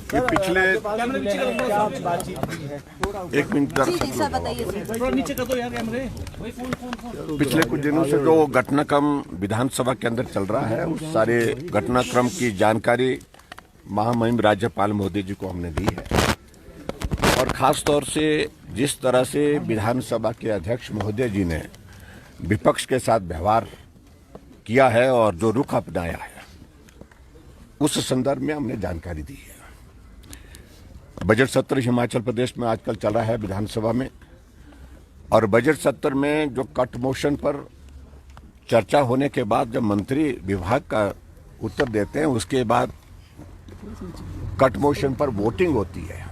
ये पिछले एक मिनट सर बताइए पिछले कुछ दिनों से जो घटनाक्रम विधानसभा के अंदर चल रहा है उस सारे घटनाक्रम की जानकारी महामहिम राज्यपाल महोदय जी को हमने दी है और खास तौर से जिस तरह से विधानसभा के अध्यक्ष महोदय जी ने विपक्ष के साथ व्यवहार किया है और जो रुख अपनाया है उस संदर्भ में हमने जानकारी दी है। बजट सत्र हिमाचल प्रदेश में आजकल चल रहा है विधानसभा में और बजट सत्र में जो कट मोशन पर चर्चा होने के बाद जब मंत्री विभाग का उत्तर देते हैं उसके बाद कट मोशन पर वोटिंग होती है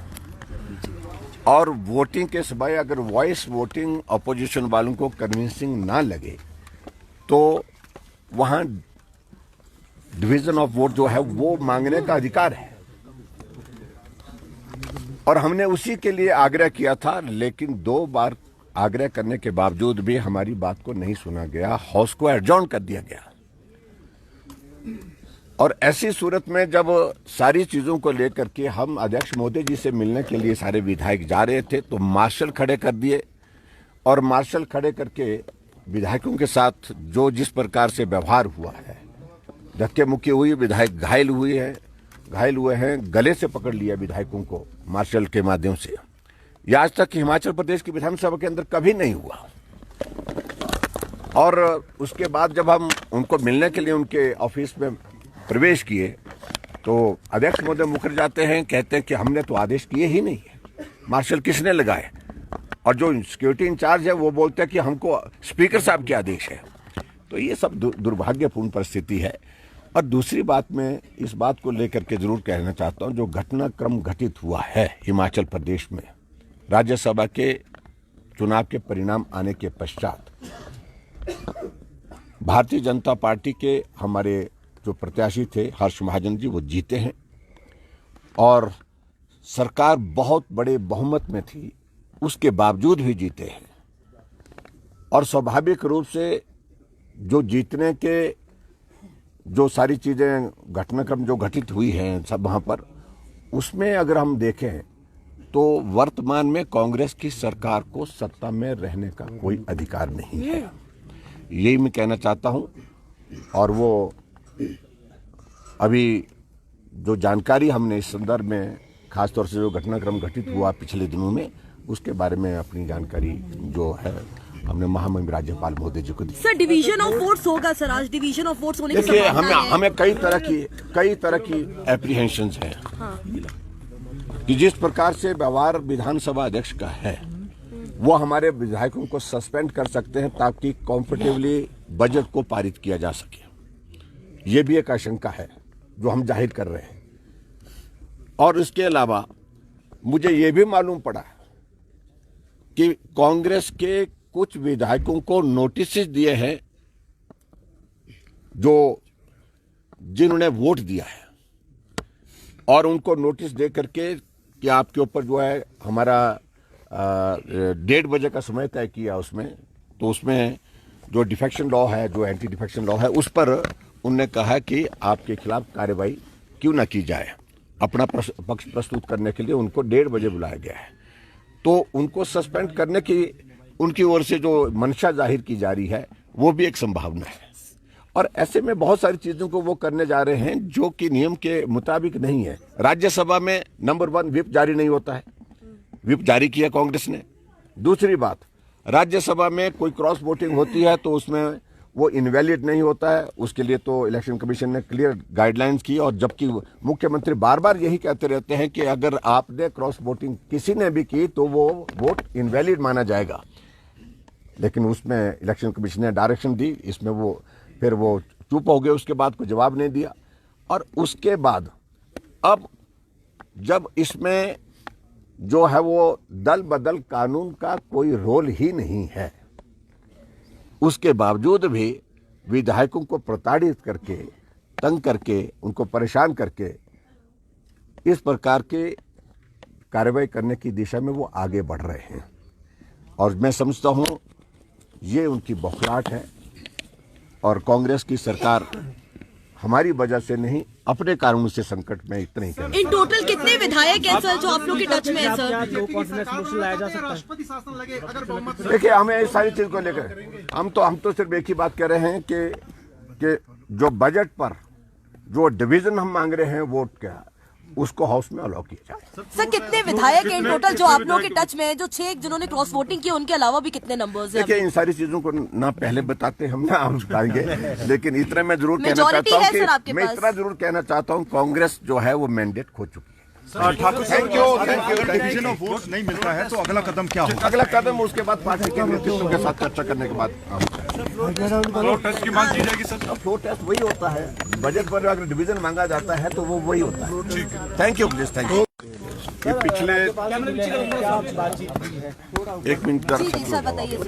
और वोटिंग के समय अगर वॉइस वोटिंग अपोजिशन वालों को कन्विंसिंग ना लगे तो वहां डिवीजन ऑफ वोट जो है वो मांगने का अधिकार है और हमने उसी के लिए आग्रह किया था, लेकिन 2 बार आग्रह करने के बावजूद भी हमारी बात को नहीं सुना गया, हाउस को एडजॉर्न कर दिया गया। और ऐसी सूरत में जब सारी चीजों को लेकर के हम अध्यक्ष महोदय जी से मिलने के लिए सारे विधायक जा रहे थे तो मार्शल खड़े कर दिए और मार्शल खड़े करके विधायकों के साथ जो जिस प्रकार से व्यवहार हुआ है, धक्के मुक्की हुई, विधायक घायल हुए हैं, गले से पकड़ लिया विधायकों को मार्शल के माध्यम से। यह आज तक हिमाचल प्रदेश की विधानसभा के अंदर कभी नहीं हुआ। और उसके बाद जब हम उनको मिलने के लिए उनके ऑफिस में प्रवेश किए तो अध्यक्ष महोदय मुकर जाते हैं, कहते हैं कि हमने तो आदेश किए ही नहीं है, मार्शल किसने लगाए। और जो सिक्योरिटी इंचार्ज है वो बोलते हैं कि हमको स्पीकर साहब के आदेश है। तो ये सब दुर्भाग्यपूर्ण परिस्थिति है। और दूसरी बात मैं इस बात को लेकर के जरूर कहना चाहता हूं, जो घटनाक्रम घटित हुआ है हिमाचल प्रदेश में राज्यसभा के चुनाव के परिणाम आने के पश्चात भारतीय जनता पार्टी के हमारे जो प्रत्याशी थे हर्ष महाजन जी वो जीते हैं और सरकार बहुत बड़े बहुमत में थी, उसके बावजूद भी जीते हैं। और स्वाभाविक रूप से जो जीतने के जो सारी चीजें घटनाक्रम जो घटित हुई हैं सब वहां पर, उसमें अगर हम देखें तो वर्तमान में कांग्रेस की सरकार को सत्ता में रहने का कोई अधिकार नहीं है, यही मैं कहना चाहता हूं। और वो अभी जो जानकारी हमने इस संदर्भ में खासतौर से जो घटनाक्रम घटित हुआ पिछले दिनों में उसके बारे में अपनी जानकारी जो है हमने महामहिम राज्यपाल महोदय जी को दी। सर डिवीजन ऑफ वोट्स होगा सर, आज डिवीजन ऑफ वोट्स होने की देखिए संभावना है। हमें कई तरह की एप्रीहेंशंस हैं। हाँ। कि जिस प्रकार से व्यवहार विधानसभा अध्यक्ष का है वो हमारे विधायकों को सस्पेंड कर सकते हैं ताकि कॉम्फर्टेबली बजट को पारित किया जा सके, ये भी एक आशंका है जो हम जाहिर कर रहे हैं। और इसके अलावा मुझे ये भी मालूम पड़ा कि कांग्रेस के कुछ विधायकों को नोटिस दिए हैं जो जिन्होंने वोट दिया है और उनको नोटिस दे करके कि आपके ऊपर जो है हमारा 1:30 बजे का समय तय किया उसमें, तो उसमें जो डिफेक्शन लॉ है, जो एंटी डिफेक्शन लॉ है, उस पर उनने कहा कि आपके खिलाफ कार्रवाई क्यों ना की जाए। अपना पक्ष प्रस्तुत करने के लिए उनको 1:30 बजे बुलाया गया है। तो उनको सस्पेंड करने की उनकी ओर से जो मंशा जाहिर की जा रही है वो भी एक संभावना है। और ऐसे में बहुत सारी चीजों को वो करने जा रहे हैं जो कि नियम के मुताबिक नहीं है। राज्यसभा में नंबर 1 व्हिप जारी नहीं होता है, व्हिप जारी किया कांग्रेस ने। दूसरी बात, राज्यसभा में कोई क्रॉस वोटिंग होती है तो उसमें वो इनवैलिड नहीं होता है, उसके लिए तो इलेक्शन कमीशन ने क्लियर गाइडलाइंस की। और जबकि मुख्यमंत्री बार बार यही कहते रहते हैं कि अगर आपने क्रॉस वोटिंग किसी ने भी की तो वो वोट इनवैलिड माना जाएगा, लेकिन उसमें इलेक्शन कमीशन ने डायरेक्शन दी, इसमें वो फिर वो चुप हो गए, उसके बाद कोई जवाब नहीं दिया। और उसके बाद अब जब इसमें जो है वो दल बदल कानून का कोई रोल ही नहीं है, उसके बावजूद भी विधायकों को प्रताड़ित करके, तंग करके, उनको परेशान करके इस प्रकार के कार्रवाई करने की दिशा में वो आगे बढ़ रहे हैं। और मैं समझता हूं ये उनकी बौखलाहट है और कांग्रेस की सरकार हमारी वजह से नहीं, अपने कारणों से संकट में, इतना ही कहना। इन टोटल कितने विधायक हैं सर जो आप लोग के टच में है सर? देखिए, हमें इस सारी चीज को लेकर हम तो सिर्फ एक ही बात कह रहे हैं कि जो बजट पर जो डिवीजन हम मांग रहे हैं वोट का, उसको हाउस में अलाउ किया जाए। सर कितने विधायक हैं इन टोटल जो आप लोगों के टच में है? जो 6 जिन्होंने क्रॉस वोटिंग की, उनके अलावा भी कितने नंबर्स हैं? देखिए, इन सारी चीजों को ना पहले बताते हम ना हम बताएंगे, लेकिन इतना मैं जरूर कहना Majority चाहता है सर हूँ आपके कि मैं पास। इतना जरूर कहना चाहता हूँ, कांग्रेस जो है वो मैंडेट खो चुकी है। ठाकुर साहब, अगर डिवीजन ऑफ वोट नहीं मिलता है तो अगला कदम क्या होगा? अगला कदम उसके बाद पार्टी के नेतृत्व के साथ चर्चा करने के बाद फ्लोर टेस्ट की मांग की जाएगी सर। फ्लोर टेस्ट वही होता है, बजट पर अगर डिवीजन मांगा जाता है तो वो वही होता है। Thank you please, thank you. ये पिछले एक मिनट जी जी सर बताइए सर।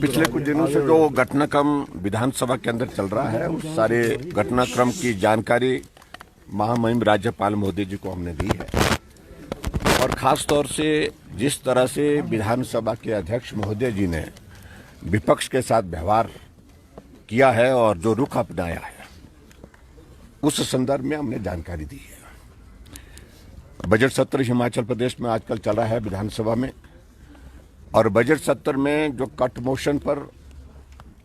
पिछले कुछ दिनों से जो घटनाक्रम विधानसभा के अंदर चल रहा है, उस सारे घटनाक्रम की जानकारी महामहिम राज्यपाल महोदय जी को हमने दी है। और खास तौर से जिस तरह से विधानसभा के अध्यक्ष महोदय जी ने विपक्ष के साथ व्यवहार किया है और जो रुख अपनाया है, उस संदर्भ में हमने जानकारी दी है। बजट सत्र हिमाचल प्रदेश में आजकल चल रहा है विधानसभा में, और बजट सत्र में जो कट मोशन पर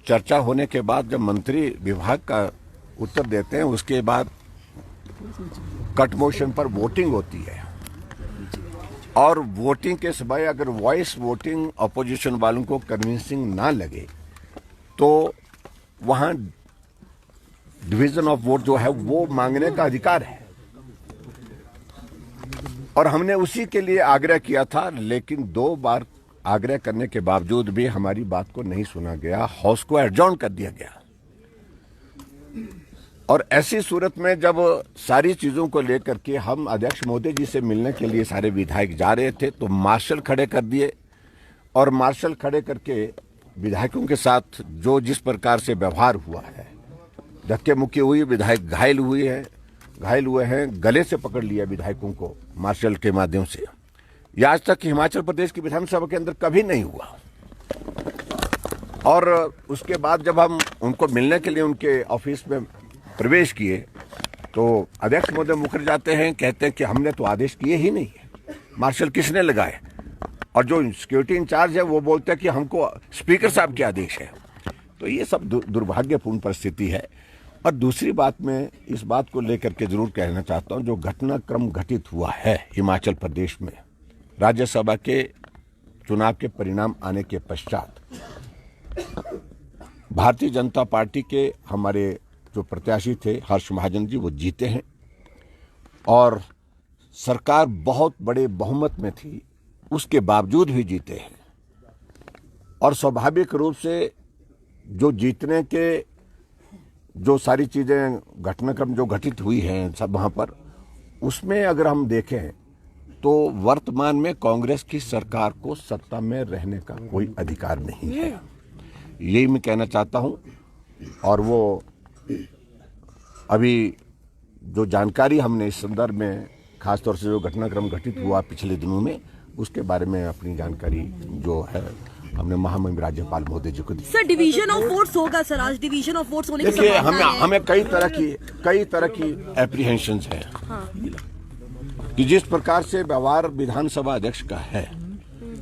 चर्चा होने के बाद जब मंत्री विभाग का उत्तर देते हैं, उसके बाद कट मोशन पर वोटिंग होती है। और वोटिंग के समय अगर वॉइस वोटिंग अपोजिशन वालों को कन्विंसिंग ना लगे तो वहां डिवीजन ऑफ वोट जो है वो मांगने का अधिकार है। और हमने उसी के लिए आग्रह किया था, लेकिन 2 बार आग्रह करने के बावजूद भी हमारी बात को नहीं सुना गया, हाउस को एडजॉर्न कर दिया गया। और ऐसी सूरत में जब सारी चीजों को लेकर के हम अध्यक्ष महोदय जी से मिलने के लिए सारे विधायक जा रहे थे तो मार्शल खड़े कर दिए, और मार्शल खड़े करके विधायकों के साथ जो जिस प्रकार से व्यवहार हुआ है, धक्के मुक्की हुई, विधायक घायल हुए हैं, गले से पकड़ लिया विधायकों को मार्शल के माध्यम से। यह आज तक हिमाचल प्रदेश की विधानसभा के अंदर कभी नहीं हुआ। और उसके बाद जब हम उनको मिलने के लिए उनके ऑफिस में प्रवेश किए तो अध्यक्ष महोदय मुकर जाते हैं, कहते हैं कि हमने तो आदेश किए ही नहीं है, मार्शल किसने लगाए? और जो सिक्योरिटी इंचार्ज है वो बोलते हैं कि हमको स्पीकर साहब के आदेश है। तो ये सब दुर्भाग्यपूर्ण परिस्थिति है। और दूसरी बात, मैं इस बात को लेकर के जरूर कहना चाहता हूं, जो घटनाक्रम घटित हुआ है हिमाचल प्रदेश में राज्यसभा के चुनाव के परिणाम आने के पश्चात, भारतीय जनता पार्टी के हमारे जो प्रत्याशी थे हर्ष महाजन जी, वो जीते हैं और सरकार बहुत बड़े बहुमत में थी, उसके बावजूद भी जीते हैं। और स्वाभाविक रूप से जो जीतने के जो सारी चीजें घटनाक्रम जो घटित हुई हैं सब वहां पर, उसमें अगर हम देखें तो वर्तमान में कांग्रेस की सरकार को सत्ता में रहने का कोई अधिकार नहीं है, यही मैं कहना चाहता हूं। और वो अभी जो जानकारी हमने इस संदर्भ में, खासतौर से जो घटनाक्रम घटित हुआ पिछले दिनों में, उसके बारे में अपनी जानकारी जो है हमने महामहिम राज्यपाल महोदय जी को दी। सर डिवीजन ऑफ वोट्स होगा सर, आज डिवीजन ऑफ वोट्स होने की देखिए, संभावना है। हमें कई तरह की एप्रीहेंशंस है। हाँ। कि जिस प्रकार से व्यवहार विधानसभा अध्यक्ष का है,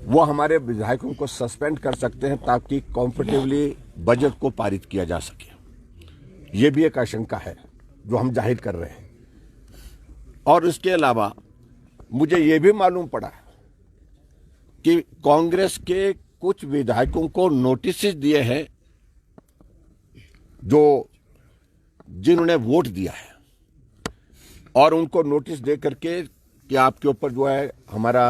वो हमारे विधायकों को सस्पेंड कर सकते हैं ताकि कंफर्टेबली बजट को पारित किया जा सके। ये भी एक आशंका है जो हम जाहिर कर रहे हैं। और इसके अलावा मुझे ये भी मालूम पड़ा कि कांग्रेस के कुछ विधायकों को नोटिस दिए हैं जो जिन्होंने वोट दिया है, और उनको नोटिस दे करके कि आपके ऊपर जो है हमारा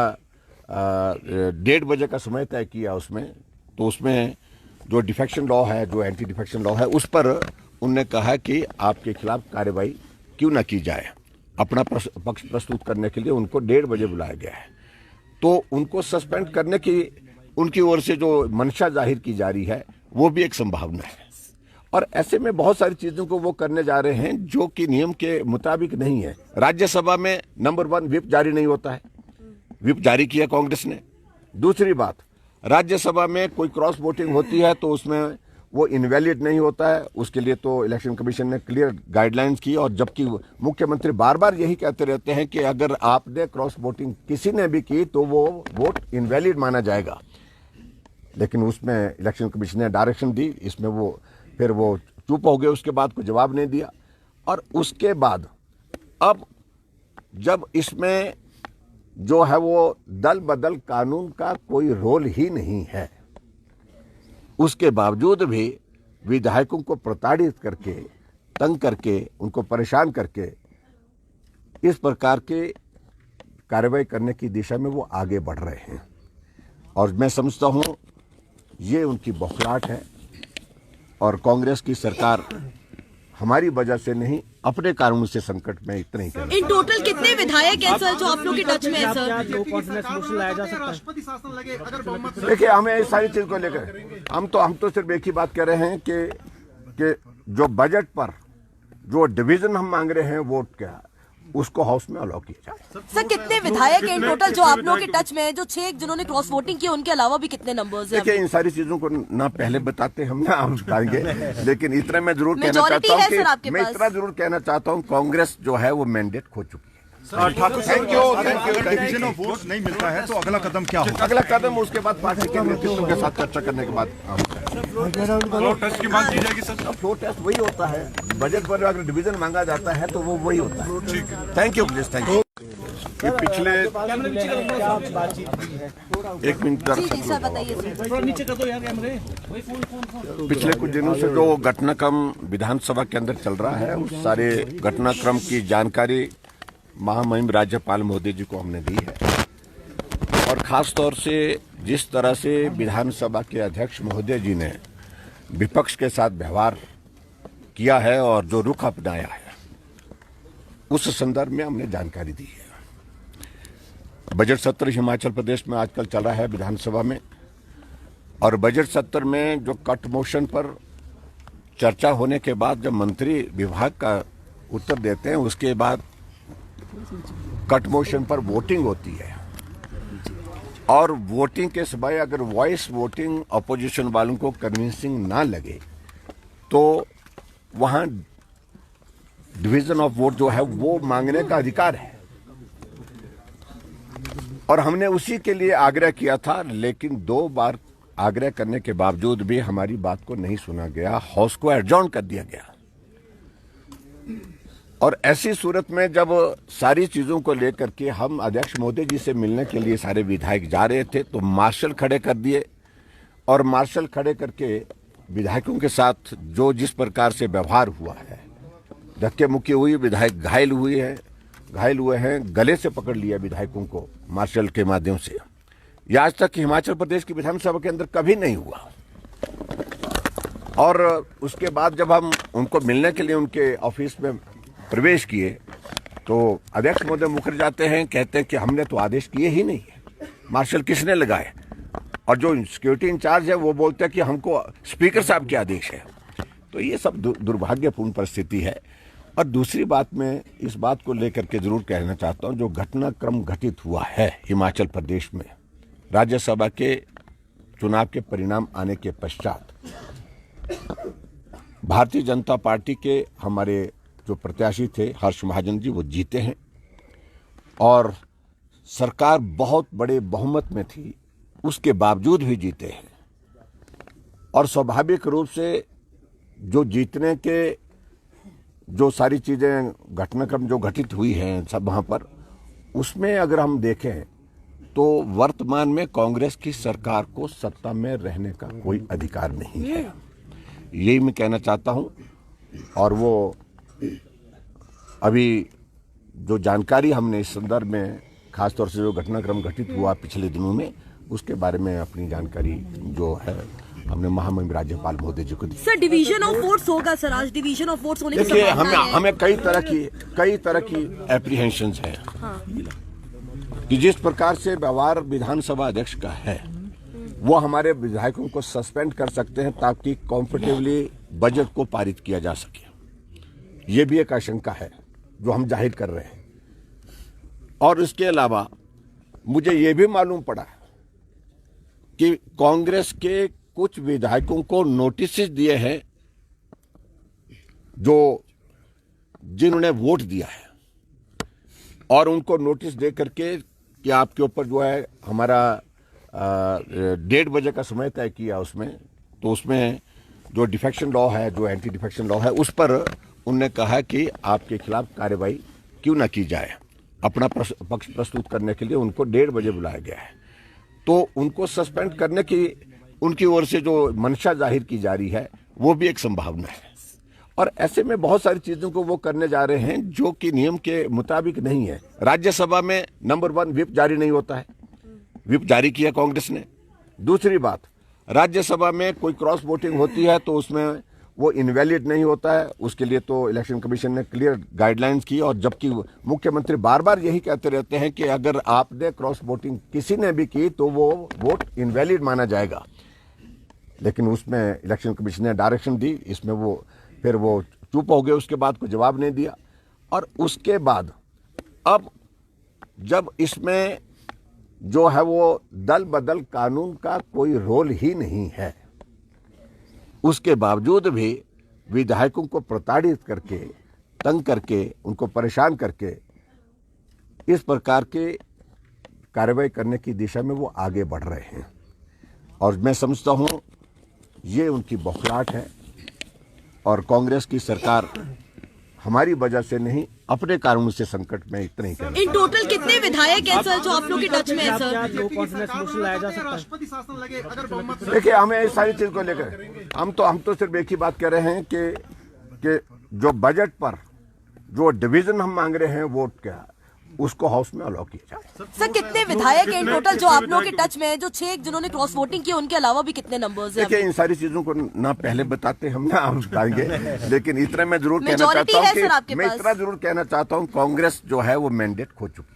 1:30 बजे का समय तय किया उसमें, तो उसमें जो डिफेक्शन लॉ है, जो एंटी डिफेक्शन लॉ है, उस पर उनने कहा कि आपके खिलाफ कार्रवाई क्यों ना की जाए। अपना पक्ष प्रस्तुत करने के लिए उनको 1:30 बजे बुलाया गया है। तो उनको सस्पेंड करने की उनकी ओर से जो मंशा जाहिर की जा रही है, वो भी एक संभावना है। और ऐसे में बहुत सारी चीजों को वो करने जा रहे हैं जो कि नियम के मुताबिक नहीं है। राज्यसभा में नंबर 1 व्हिप जारी नहीं होता है, व्हिप जारी किया कांग्रेस ने। दूसरी बात, राज्यसभा में कोई क्रॉस वोटिंग होती है तो उसमें वो इनवैलिड नहीं होता है। उसके लिए तो इलेक्शन कमीशन ने क्लियर गाइडलाइंस की, और जबकि मुख्यमंत्री बार बार यही कहते रहते हैं कि अगर आपने क्रॉस वोटिंग किसी ने भी की तो वो वोट इनवैलिड माना जाएगा। लेकिन उसमें इलेक्शन कमीशन ने डायरेक्शन दी, इसमें वो फिर वो चुप हो गए, उसके बाद कोई जवाब नहीं दिया। और उसके बाद अब जब इसमें जो है वो दल बदल कानून का कोई रोल ही नहीं है, उसके बावजूद भी विधायकों को प्रताड़ित करके, तंग करके, उनको परेशान करके इस प्रकार के कार्रवाई करने की दिशा में वो आगे बढ़ रहे हैं। और मैं समझता हूं ये उनकी बौखलाहट है, और कांग्रेस की सरकार हमारी वजह से नहीं, अपने कारणों से संकट में इतना ही कहना। इन टोटल कितने विधायक हैं सर जो आप लोग के टच में है सर? देखिए, हमें इस सारी चीज को लेकर हम तो सिर्फ एक ही बात कह रहे हैं कि जो बजट पर जो डिवीजन हम मांग रहे हैं वोट का, उसको हाउस में अलाउ किया जाए। सर कितने विधायक हैं इन टोटल जो आप लोगों के टच में है, जो 6 जिन्होंने क्रॉस वोटिंग की, उनके अलावा भी कितने नंबर्स हैं? देखिए, इन सारी चीजों को ना पहले बताते हम ना हम बताएंगे, लेकिन इतना मैं जरूर कहना Majority चाहता है सर हूँ आपके कि मैं पास। इतना जरूर कहना चाहता हूँ, कांग्रेस जो है वो मैंडेट खो चुकी है। Thakur, thank you. अगर डिवीजन ऑफ वोट्स नहीं मिलता है तो अगला कदम क्या होगा? अगला कदम उसके बाद पार्टी के नेतृत्व के साथ चर्चा करने के बाद फ्लोर टेस्ट की मांग की जाएगी सर। फ्लोर टेस्ट वही होता है, बजट पर अगर डिवीजन मांगा जाता है तो वो वही होता है। Thank you please, thank you. कि पिछले एक मिनट जी सर बताइए सर। पिछले कुछ दिनों से जो घटनाक्रम विधानसभा के अंदर चल रहा है, उस सारे घटनाक्रम की जानकारी महामहिम राज्यपाल महोदय जी को हमने दी है। और खास तौर से जिस तरह से विधानसभा के अध्यक्ष महोदय जी ने विपक्ष के साथ व्यवहार किया है और जो रुख अपनाया है, उस संदर्भ में हमने जानकारी दी है। बजट सत्र हिमाचल प्रदेश में आजकल चल रहा है विधानसभा में, और बजट सत्र में जो कट मोशन पर चर्चा होने के बाद जब मंत्री विभाग का उत्तर देते हैं, उसके बाद कट मोशन पर वोटिंग होती है। और वोटिंग के समय अगर वॉइस वोटिंग अपोजिशन वालों को कन्विंसिंग ना लगे तो वहां डिवीजन ऑफ वोट जो है वो मांगने का अधिकार है। और हमने उसी के लिए आग्रह किया था, लेकिन 2 बार आग्रह करने के बावजूद भी हमारी बात को नहीं सुना गया, हाउस को एडजॉर्न कर दिया गया। और ऐसी सूरत में जब सारी चीजों को लेकर के हम अध्यक्ष महोदय जी से मिलने के लिए सारे विधायक जा रहे थे तो मार्शल खड़े कर दिए, और मार्शल खड़े करके विधायकों के साथ जो जिस प्रकार से व्यवहार हुआ है, धक्के मुक्की हुई, विधायक घायल हुए हैं, गले से पकड़ लिया विधायकों को मार्शल के माध्यम से। यह आज तक हिमाचल प्रदेश की विधानसभा के अंदर कभी नहीं हुआ। और उसके बाद जब हम उनको मिलने के लिए उनके ऑफिस में प्रवेश किए तो अध्यक्ष महोदय मुकर जाते हैं, कहते हैं कि हमने तो आदेश किए ही नहीं है, मार्शल किसने लगाए। और जो सिक्योरिटी इंचार्ज है वो बोलते हैं कि हमको स्पीकर साहब के आदेश है। तो ये सब दुर्भाग्यपूर्ण परिस्थिति है। और दूसरी बात मैं इस बात को लेकर के जरूर कहना चाहता हूं, जो घटनाक्रम घटित हुआ है हिमाचल प्रदेश में राज्यसभा के चुनाव के परिणाम आने के पश्चात, भारतीय जनता पार्टी के हमारे जो प्रत्याशी थे हर्ष महाजन जी, वो जीते हैं और सरकार बहुत बड़े बहुमत में थी, उसके बावजूद भी जीते हैं। और स्वाभाविक रूप से जो जीतने के जो सारी चीजें घटनाक्रम जो घटित हुई हैं सब वहां पर, उसमें अगर हम देखें तो वर्तमान में कांग्रेस की सरकार को सत्ता में रहने का कोई अधिकार नहीं है, यही मैं कहना चाहता हूं। और वो अभी जो जानकारी हमने इस संदर्भ में खासतौर से जो घटनाक्रम घटित हुआ पिछले दिनों में, उसके बारे में अपनी जानकारी जो है हमने महामहिम राज्यपाल महोदय जी को दी। सर डिवीजन ऑफ वोट्स होगा सर, आज डिवीजन ऑफ वोट्स होने की देखिए, संभावना है। हमें कई तरह की एप्रीहेंशंस है। हाँ। कि जिस प्रकार से व्यवहार विधानसभा अध्यक्ष का है, वो हमारे विधायकों को सस्पेंड कर सकते हैं ताकि कंफर्टेबली बजट को पारित किया जा सके। ये भी एक आशंका है जो हम जाहिर कर रहे हैं। और इसके अलावा मुझे ये भी मालूम पड़ा कि कांग्रेस के कुछ विधायकों को नोटिस दिए हैं जो जिन्होंने वोट दिया है, और उनको नोटिस दे करके कि आपके ऊपर जो है हमारा 1:30 बजे का समय तय किया उसमें, तो उसमें जो डिफेक्शन लॉ है, जो एंटी डिफेक्शन लॉ है, उस पर उनने कहा कि आपके खिलाफ कार्रवाई क्यों ना की जाए। अपना पक्ष प्रस्तुत करने के लिए उनको 1:30 बजे बुलाया गया है। तो उनको सस्पेंड करने की उनकी ओर से जो मंशा जाहिर की जा रही है वो भी एक संभावना है। और ऐसे में बहुत सारी चीजों को वो करने जा रहे हैं जो कि नियम के मुताबिक नहीं है। राज्यसभा में नंबर 1 व्हिप जारी नहीं होता है, व्हिप जारी किया कांग्रेस ने। दूसरी बात, राज्यसभा में कोई क्रॉस वोटिंग होती है तो उसमें वो इनवैलिड नहीं होता है, उसके लिए तो इलेक्शन कमीशन ने क्लियर गाइडलाइंस की। और जबकि मुख्यमंत्री बार बार यही कहते रहते हैं कि अगर आपने क्रॉस वोटिंग किसी ने भी की तो वो वोट इनवैलिड माना जाएगा, लेकिन उसमें इलेक्शन कमीशन ने डायरेक्शन दी, इसमें वो फिर वो चुप हो गए, उसके बाद कोई जवाब नहीं दिया। और उसके बाद अब जब इसमें जो है वो दल बदल कानून का कोई रोल ही नहीं है, उसके बावजूद भी विधायकों को प्रताड़ित करके, तंग करके, उनको परेशान करके इस प्रकार के कार्रवाई करने की दिशा में वो आगे बढ़ रहे हैं। और मैं समझता हूं ये उनकी बौखलाहट है, और कांग्रेस की सरकार हमारी वजह से नहीं, अपने कारणों से संकट में इतना ही करें। इन टोटल कितने विधायक हैं सर जो आप लोग के टच में है सर? देखिए, हमें इस सारी चीज को लेकर हम तो सिर्फ एक ही बात कह रहे हैं कि जो बजट पर जो डिवीजन हम मांग रहे हैं वोट का, उसको हाउस में अलाउ किया जाए। सर कितने विधायक हैं इन टोटल जो आप लोगों के टच में है, जो 6 जिन्होंने क्रॉस वोटिंग की, उनके अलावा भी कितने नंबर्स हैं? देखिए, इन सारी चीजों को ना पहले बताते हम ना हम बताएंगे, लेकिन इतना मैं जरूर कहना Majority चाहता है सर हूँ आपके कि मैं पास। इतना जरूर कहना चाहता हूँ, कांग्रेस जो है वो मैंडेट खो चुकी है।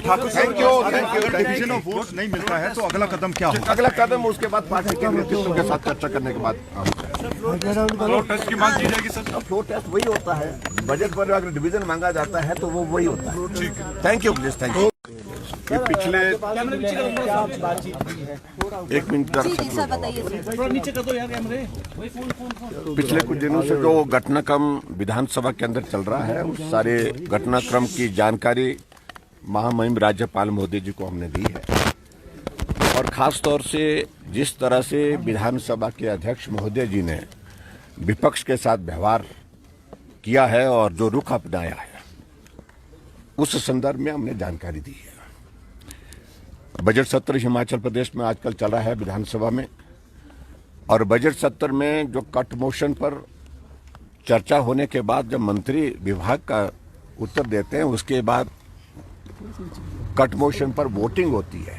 ठाकुर साहब, अगर डिवीजन ऑफ वोट्स नहीं मिलता है तो अगला कदम क्या होगा? अगला कदम उसके बाद पार्टी के नेतृत्व के साथ चर्चा करने के बाद फ्लोर टेस्ट की मांग की जाएगी सर। फ्लोर टेस्ट वही होता है, बजट पर अगर डिवीजन मांगा जाता है तो वो वही होता है। Thank you please, thank you. ये पिछले एक मिनट जी जी सर बताइए सर। पिछले कुछ दिनों से जो घटनाक्रम विधानसभा के अंदर चल रहा है, उस सारे घटनाक्रम की जानकारी महामहिम राज्यपाल महोदय जी को हमने दी है। और खास तौर से जिस तरह से विधानसभा के अध्यक्ष महोदय जी ने विपक्ष के साथ व्यवहार किया है और जो रुख अपनाया है, उस संदर्भ में हमने जानकारी दी है। बजट सत्र हिमाचल प्रदेश में आजकल चल रहा है विधानसभा में, और बजट सत्र में जो कट मोशन पर चर्चा होने के बाद जब मंत्री विभाग का उत्तर देते हैं, उसके बाद कट मोशन पर वोटिंग होती है।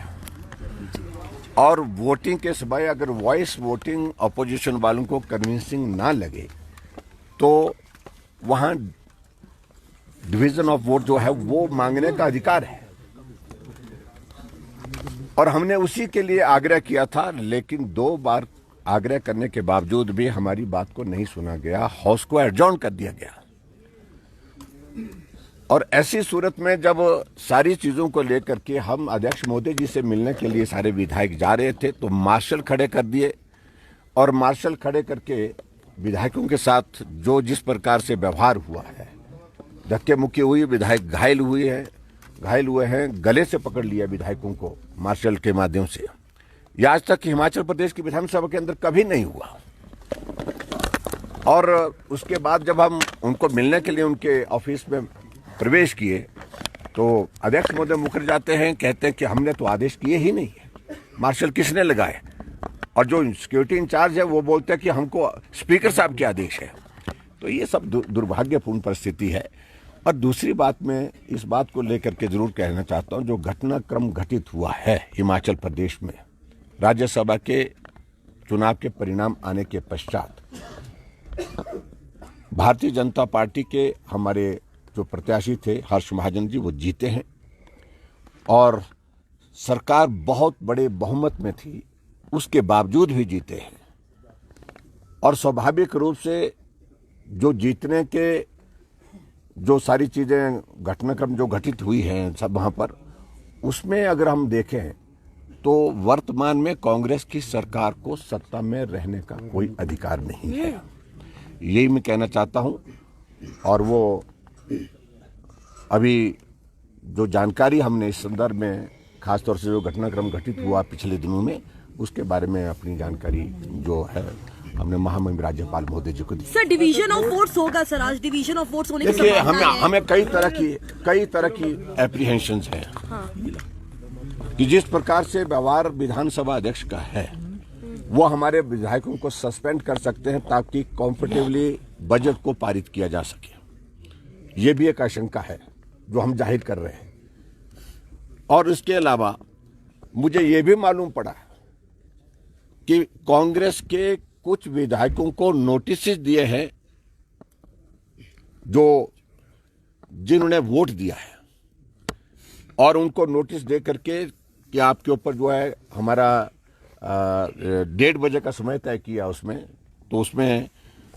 और वोटिंग के समय अगर वॉइस वोटिंग अपोजिशन वालों को कन्विंसिंग ना लगे तो वहां डिवीजन ऑफ वोट जो है वो मांगने का अधिकार है। और हमने उसी के लिए आग्रह किया था, लेकिन 2 बार आग्रह करने के बावजूद भी हमारी बात को नहीं सुना गया, हाउस को एडजॉर्न कर दिया गया। और ऐसी सूरत में जब सारी चीजों को लेकर के हम अध्यक्ष महोदय जी से मिलने के लिए सारे विधायक जा रहे थे तो मार्शल खड़े कर दिए, और मार्शल खड़े करके विधायकों के साथ जो जिस प्रकार से व्यवहार हुआ है, धक्के मुक्की हुई, विधायक घायल हुए हैं, गले से पकड़ लिया विधायकों को मार्शल के माध्यम से। यह आज तक हिमाचल प्रदेश की विधानसभा के अंदर कभी नहीं हुआ। और उसके बाद जब हम उनको मिलने के लिए उनके ऑफिस में प्रवेश किए तो अध्यक्ष महोदय मुकर जाते हैं, कहते हैं कि हमने तो आदेश किए ही नहीं है, मार्शल किसने लगाए। और जो सिक्योरिटी इंचार्ज है वो बोलते हैं कि हमको स्पीकर साहब के आदेश है। तो ये सब दुर्भाग्यपूर्ण परिस्थिति है। और दूसरी बात, मैं इस बात को लेकर के जरूर कहना चाहता हूं, जो घटनाक्रम घटित हुआ है हिमाचल प्रदेश में राज्यसभा के चुनाव के परिणाम आने के पश्चात, भारतीय जनता पार्टी के हमारे जो प्रत्याशी थे हर्ष महाजन जी, वो जीते हैं और सरकार बहुत बड़े बहुमत में थी, उसके बावजूद भी जीते हैं। और स्वाभाविक रूप से जो जीतने के जो सारी चीजें घटनाक्रम जो घटित हुई हैं सब वहां पर, उसमें अगर हम देखें तो वर्तमान में कांग्रेस की सरकार को सत्ता में रहने का कोई अधिकार नहीं है, यही मैं कहना चाहता हूं। और वो अभी जो जानकारी हमने इस संदर्भ में, खासतौर से जो घटनाक्रम घटित हुआ पिछले दिनों में, उसके बारे में अपनी जानकारी जो है हमने महामहिम राज्यपाल महोदय जी को दी। सर डिवीजन ऑफ फोर्स होगा सर, आज डिवीजन ऑफ फोर्स होने की देखिए, संभावना है। हमें कई तरह की एप्रीहेंशंस हैं। हाँ। कि जिस प्रकार से व्यवहार विधानसभा अध्यक्ष का है, वो हमारे विधायकों को सस्पेंड कर सकते हैं ताकि कंफर्टेबली बजट को पारित किया जा सके। ये भी एक आशंका है जो हम जाहिर कर रहे हैं। और इसके अलावा मुझे ये भी मालूम पड़ा कि कांग्रेस के कुछ विधायकों को नोटिस दिए हैं जो जिन्होंने वोट दिया है, और उनको नोटिस दे करके कि आपके ऊपर जो है हमारा 1:30 बजे का समय तय किया उसमें, तो उसमें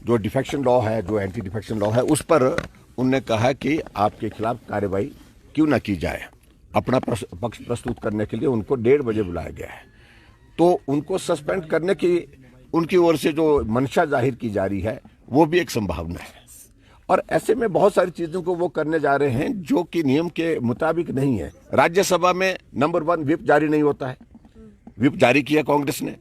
जो डिफेक्शन लॉ है, जो एंटी डिफेक्शन लॉ है, उस पर उनने कहा कि आपके खिलाफ कार्रवाई क्यों ना की जाए। अपना पक्ष प्रस्तुत करने के लिए उनको 1:30 बजे बुलाया गया है। तो उनको सस्पेंड करने की उनकी ओर से जो मंशा जाहिर की जा रही है, वो भी एक संभावना है। और ऐसे में बहुत सारी चीजों को वो करने जा रहे हैं जो कि नियम के मुताबिक नहीं है। राज्यसभा में नंबर 1 व्हिप जारी नहीं होता है, व्हिप जारी किया कांग्रेस ने।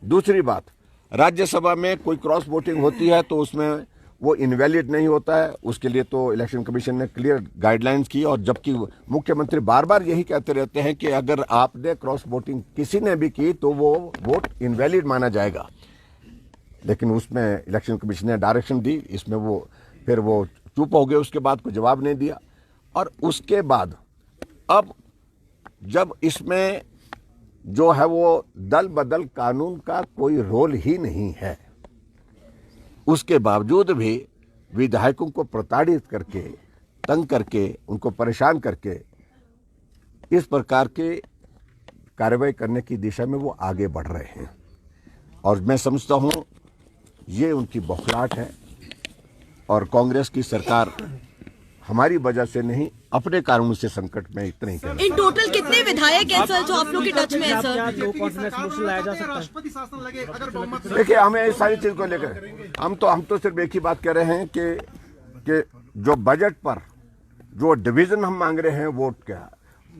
दूसरी बात, राज्यसभा में कोई क्रॉस वोटिंग होती है तो उसमें वो इनवैलिड नहीं होता है, उसके लिए तो इलेक्शन कमीशन ने क्लियर गाइडलाइंस की। और जबकि मुख्यमंत्री बार बार यही कहते रहते हैं कि अगर आपने क्रॉस वोटिंग किसी ने भी की तो वो वोट इनवैलिड माना जाएगा, लेकिन उसमें इलेक्शन कमीशन ने डायरेक्शन दी, इसमें वो फिर वो चुप हो गए, उसके बाद कोई जवाब नहीं दिया। और उसके बाद अब जब इसमें जो है वो दल बदल कानून का कोई रोल ही नहीं है, उसके बावजूद भी विधायकों को प्रताड़ित करके, तंग करके, उनको परेशान करके इस प्रकार के कार्रवाई करने की दिशा में वो आगे बढ़ रहे हैं। और मैं समझता हूं ये उनकी बौखलाहट है, और कांग्रेस की सरकार हमारी वजह से नहीं, अपने कारणों से संकट में इतना ही कहना। इन टोटल कितने विधायक हैं सर जो आप लोग के टच में है सर? देखिए, हमें इस सारी चीज को लेकर हम तो सिर्फ एक ही बात कह रहे हैं कि जो बजट पर जो डिवीजन हम मांग रहे हैं वोट का,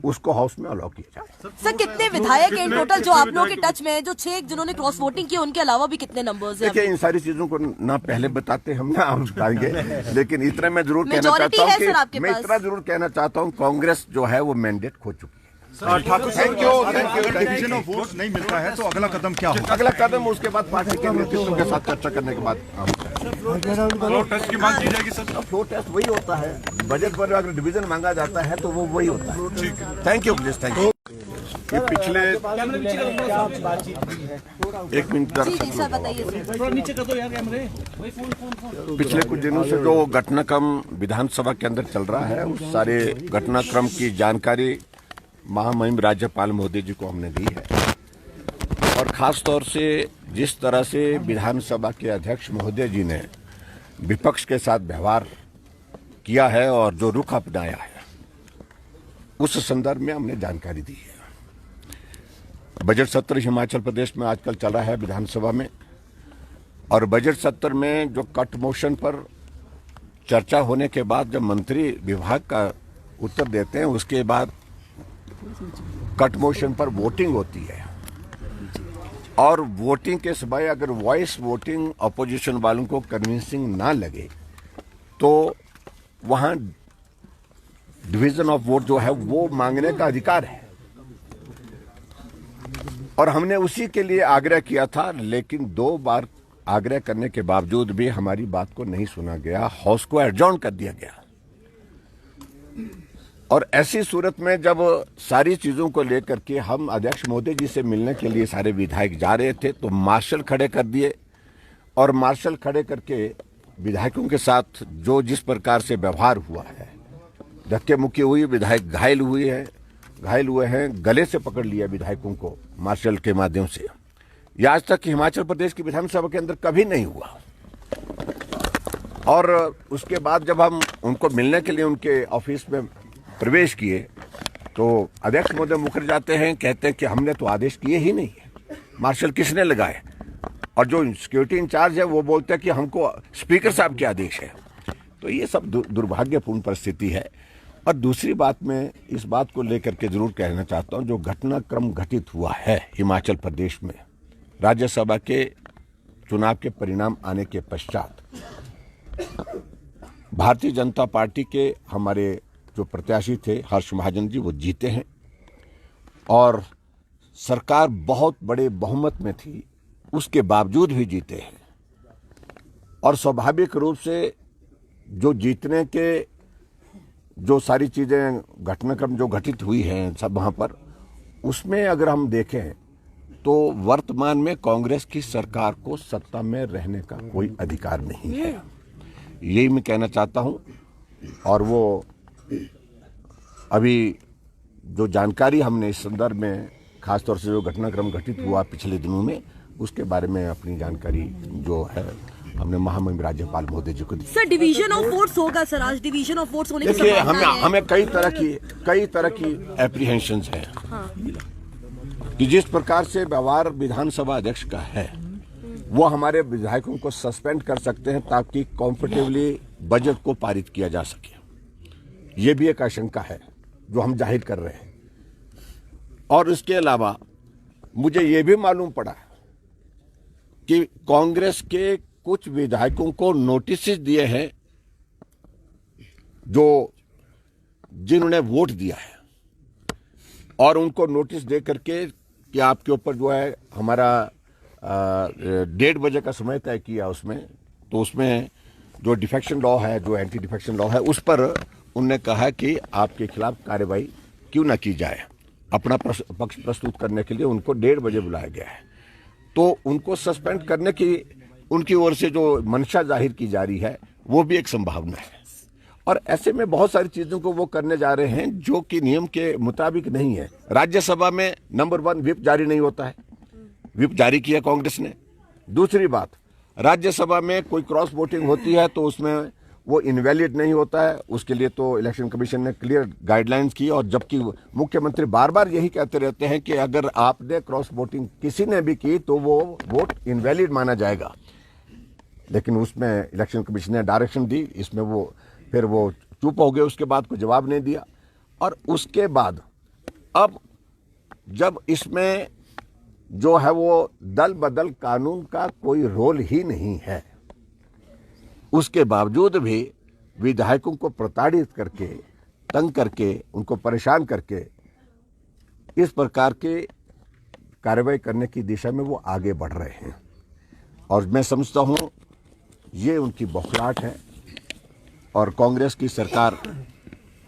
उसको हाउस में अलाउ किया जाए। सर कितने विधायक हैं इन टोटल जो आप लोग के टच में है, जो 6 जिन्होंने क्रॉस वोटिंग की, उनके अलावा भी कितने नंबर्स हैं? देखिए, इन सारी चीजों को ना पहले बताते हम ना हम बताएंगे, लेकिन इतना मैं जरूर कहना Majority चाहता है सर हूँ आपके कि मैं पास। इतना जरूर कहना चाहता हूँ, कांग्रेस जो है वो मैंडेट खो चुकी है। Thakur, thank you. अगर डिवीजन ऑफ वोट्स नहीं मिलता है तो अगला कदम क्या होगा? अगला कदम उसके बाद पार्टी के नेतृत्व के साथ चर्चा करने के बाद फ्लोर टेस्ट की मांग की जाएगी सर। फ्लोर टेस्ट वही होता है, बजट पर अगर डिवीजन मांगा जाता है तो वो वही होता है। Thank you please, thank you. कि पिछले एक मिनट जी जी सर बताइए सर। पिछले कुछ दिनों से जो घटनाक्रम विधानसभा के अंदर चल रहा है, उस सारे घटनाक्रम की जानकारी महामहिम राज्यपाल महोदय जी को हमने दी है। और खास तौर से जिस तरह से विधानसभा के अध्यक्ष महोदय जी ने विपक्ष के साथ व्यवहार किया है और जो रुख अपनाया है, उस संदर्भ में हमने जानकारी दी है। बजट सत्र हिमाचल प्रदेश में आजकल चल रहा है विधानसभा में, और बजट सत्र में जो कट मोशन पर चर्चा होने के बाद जब मंत्री विभाग का उत्तर देते हैं, उसके बाद कट मोशन पर वोटिंग होती है। और वोटिंग के समय अगर वॉइस वोटिंग अपोजिशन वालों को कन्विंसिंग ना लगे तो वहां डिवीजन ऑफ वोट जो है वो मांगने का अधिकार है। और हमने उसी के लिए आग्रह किया था, लेकिन 2 बार आग्रह करने के बावजूद भी हमारी बात को नहीं सुना गया, हाउस को एडजॉर्न कर दिया गया। और ऐसी सूरत में जब सारी चीजों को लेकर के हम अध्यक्ष महोदय जी से मिलने के लिए सारे विधायक जा रहे थे तो मार्शल खड़े कर दिए, और मार्शल खड़े करके विधायकों के साथ जो जिस प्रकार से व्यवहार हुआ है, धक्के मुक्की हुई, विधायक घायल हुए हैं, गले से पकड़ लिया विधायकों को मार्शल के माध्यम से। यह आज तक हिमाचल प्रदेश की विधानसभा के अंदर कभी नहीं हुआ। और उसके बाद जब हम उनको मिलने के लिए उनके ऑफिस में प्रवेश किए तो अध्यक्ष महोदय मुकर जाते हैं, कहते हैं कि हमने तो आदेश किए ही नहीं है, मार्शल किसने लगाए। और जो सिक्योरिटी इंचार्ज है वो बोलते हैं कि हमको स्पीकर साहब के आदेश है। तो ये सब दुर्भाग्यपूर्ण परिस्थिति है। और दूसरी बात मैं इस बात को लेकर के जरूर कहना चाहता हूं, जो घटनाक्रम घटित हुआ है हिमाचल प्रदेश में राज्यसभा के चुनाव के परिणाम आने के पश्चात, भारतीय जनता पार्टी के हमारे जो प्रत्याशी थे हर्ष महाजन जी, वो जीते हैं और सरकार बहुत बड़े बहुमत में थी, उसके बावजूद भी जीते हैं। और स्वाभाविक रूप से जो जीतने के जो सारी चीज़ें घटनाक्रम जो घटित हुई हैं सब वहाँ पर, उसमें अगर हम देखें तो वर्तमान में कांग्रेस की सरकार को सत्ता में रहने का कोई अधिकार नहीं है, यही मैं कहना चाहता हूँ। और वो अभी जो जानकारी हमने इस संदर्भ में खासतौर से जो घटनाक्रम घटित हुआ पिछले दिनों में, उसके बारे में अपनी जानकारी जो है हमने महामहिम राज्यपाल महोदय जी को दी। सर डिवीजन ऑफ फोर्स होगा सर, आज डिवीजन ऑफ फोर्स होने की देखिए, संभावना है। हमें कई तरह की एप्रीहेंशंस हैं। हाँ। कि जिस प्रकार से व्यवहार विधानसभा अध्यक्ष का है, वो हमारे विधायकों को सस्पेंड कर सकते हैं ताकि कॉम्फर्टेबली बजट को पारित किया जा सके। ये भी एक आशंका है जो हम जाहिर कर रहे हैं। और इसके अलावा मुझे ये भी मालूम पड़ा कि कांग्रेस के कुछ विधायकों को नोटिस दिए हैं जो जिन्होंने वोट दिया है, और उनको नोटिस दे करके कि आपके ऊपर जो है हमारा 1:30 बजे का समय तय किया उसमें, तो उसमें जो डिफेक्शन लॉ है, जो एंटी डिफेक्शन लॉ है, उस पर उनने कहा कि आपके खिलाफ कार्रवाई क्यों ना की जाए। अपना पक्ष प्रस्तुत करने के लिए उनको 1:30 बजे बुलाया गया है। तो उनको सस्पेंड करने की उनकी ओर से जो मंशा जाहिर की जा रही है, वो भी एक संभावना है। और ऐसे में बहुत सारी चीजों को वो करने जा रहे हैं जो कि नियम के मुताबिक नहीं है। राज्यसभा में नंबर 1 व्हिप जारी नहीं होता है, व्हिप जारी किया कांग्रेस ने। दूसरी बात, राज्यसभा में कोई क्रॉस वोटिंग होती है तो उसमें वो इनवैलिड नहीं होता है, उसके लिए तो इलेक्शन कमीशन ने क्लियर गाइडलाइंस की। और जबकि मुख्यमंत्री बार बार यही कहते रहते हैं कि अगर आपने क्रॉस वोटिंग किसी ने भी की तो वो वोट इनवैलिड माना जाएगा, लेकिन उसमें इलेक्शन कमीशन ने डायरेक्शन दी, इसमें वो फिर वो चुप हो गए, उसके बाद कोई जवाब नहीं दिया। और उसके बाद अब जब इसमें जो है वो दल बदल कानून का कोई रोल ही नहीं है, उसके बावजूद भी विधायकों को प्रताड़ित करके, तंग करके, उनको परेशान करके इस प्रकार के कार्रवाई करने की दिशा में वो आगे बढ़ रहे हैं। और मैं समझता हूं ये उनकी बौखलाहट है और कांग्रेस की सरकार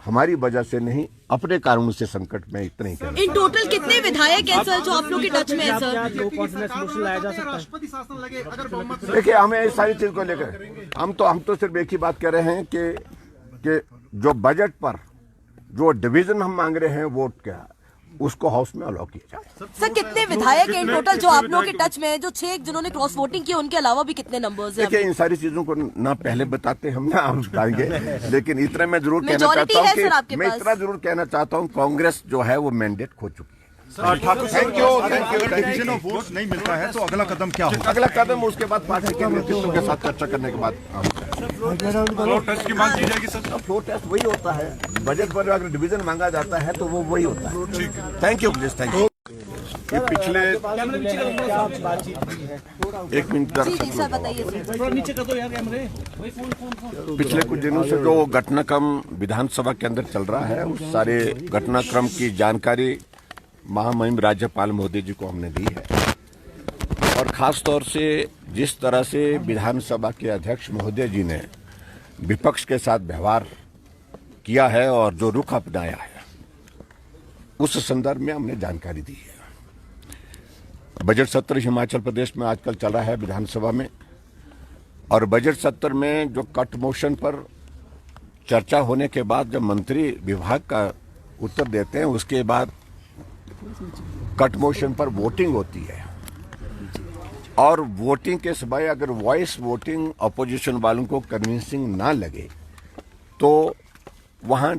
हमारी वजह से नहीं, अपने कारणों से संकट में इतने ही कर रही है। इन टोटल कितने विधायक हैं सर जो आप लोग के टच में है सर? देखिए, हमें इस सारी चीज को लेकर हम तो सिर्फ एक ही बात कह रहे हैं कि जो बजट पर जो डिवीजन हम मांग रहे हैं वोट का, उसको हाउस में अलाउ किया जाए। सर कितने विधायक हैं इन टोटल जो आप लोग के टच में है, जो 6 जिन्होंने क्रॉस वोटिंग की, उनके अलावा भी कितने नंबर्स हैं? देखिए, इन सारी चीजों को ना पहले बताते हम ना हम बताएंगे, लेकिन इतना मैं जरूर कहना Majority चाहता है सर हूँ आपके कि मैं पास। इतना जरूर कहना चाहता हूँ, कांग्रेस जो है वो मैंडेट खो चुकी है। Thank you. Division of votes नहीं मिलता है तो अगला कदम क्या होगा? अगला कदम उसके बाद पार्टी के नेतृत्व के साथ चर्चा करने के बाद फ्लोर टेस्ट की मांग की जाएगी सर। फ्लोर टेस्ट वही होता है, बजट पर अगर डिवीजन मांगा जाता है तो वो वही होता है। Thank you please, thank you. ये पिछले एक मिनट जी जी सर बताइए सर। पिछले कुछ दिनों से जो घटनाक्रम विधानसभा के अंदर चल रहा है, उस सारे घटनाक्रम की जानकारी महामहिम राज्यपाल महोदय जी को हमने दी है। और खास तौर से जिस तरह से विधानसभा के अध्यक्ष महोदय जी ने विपक्ष के साथ व्यवहार किया है और जो रुख अपनाया है, उस संदर्भ में हमने जानकारी दी है। बजट सत्र हिमाचल प्रदेश में आजकल चल रहा है विधानसभा में, और बजट सत्र में जो कट मोशन पर चर्चा होने के बाद जब मंत्री विभाग का उत्तर देते हैं, उसके बाद कट मोशन पर वोटिंग होती है। और वोटिंग के समय अगर वॉइस वोटिंग अपोजिशन वालों को कन्विंसिंग ना लगे तो वहां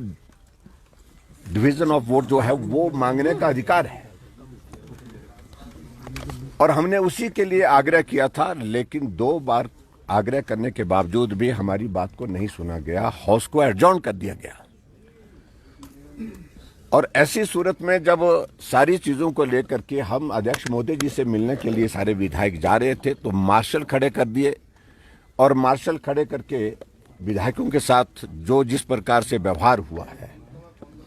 डिवीजन ऑफ वोट जो है वो मांगने का अधिकार है और हमने उसी के लिए आग्रह किया था, लेकिन 2 बार आग्रह करने के बावजूद भी हमारी बात को नहीं सुना गया, हाउस को एडजॉर्न कर दिया गया। और ऐसी सूरत में जब सारी चीजों को लेकर के हम अध्यक्ष महोदय जी से मिलने के लिए सारे विधायक जा रहे थे तो मार्शल खड़े कर दिए और मार्शल खड़े करके विधायकों के साथ जो जिस प्रकार से व्यवहार हुआ है,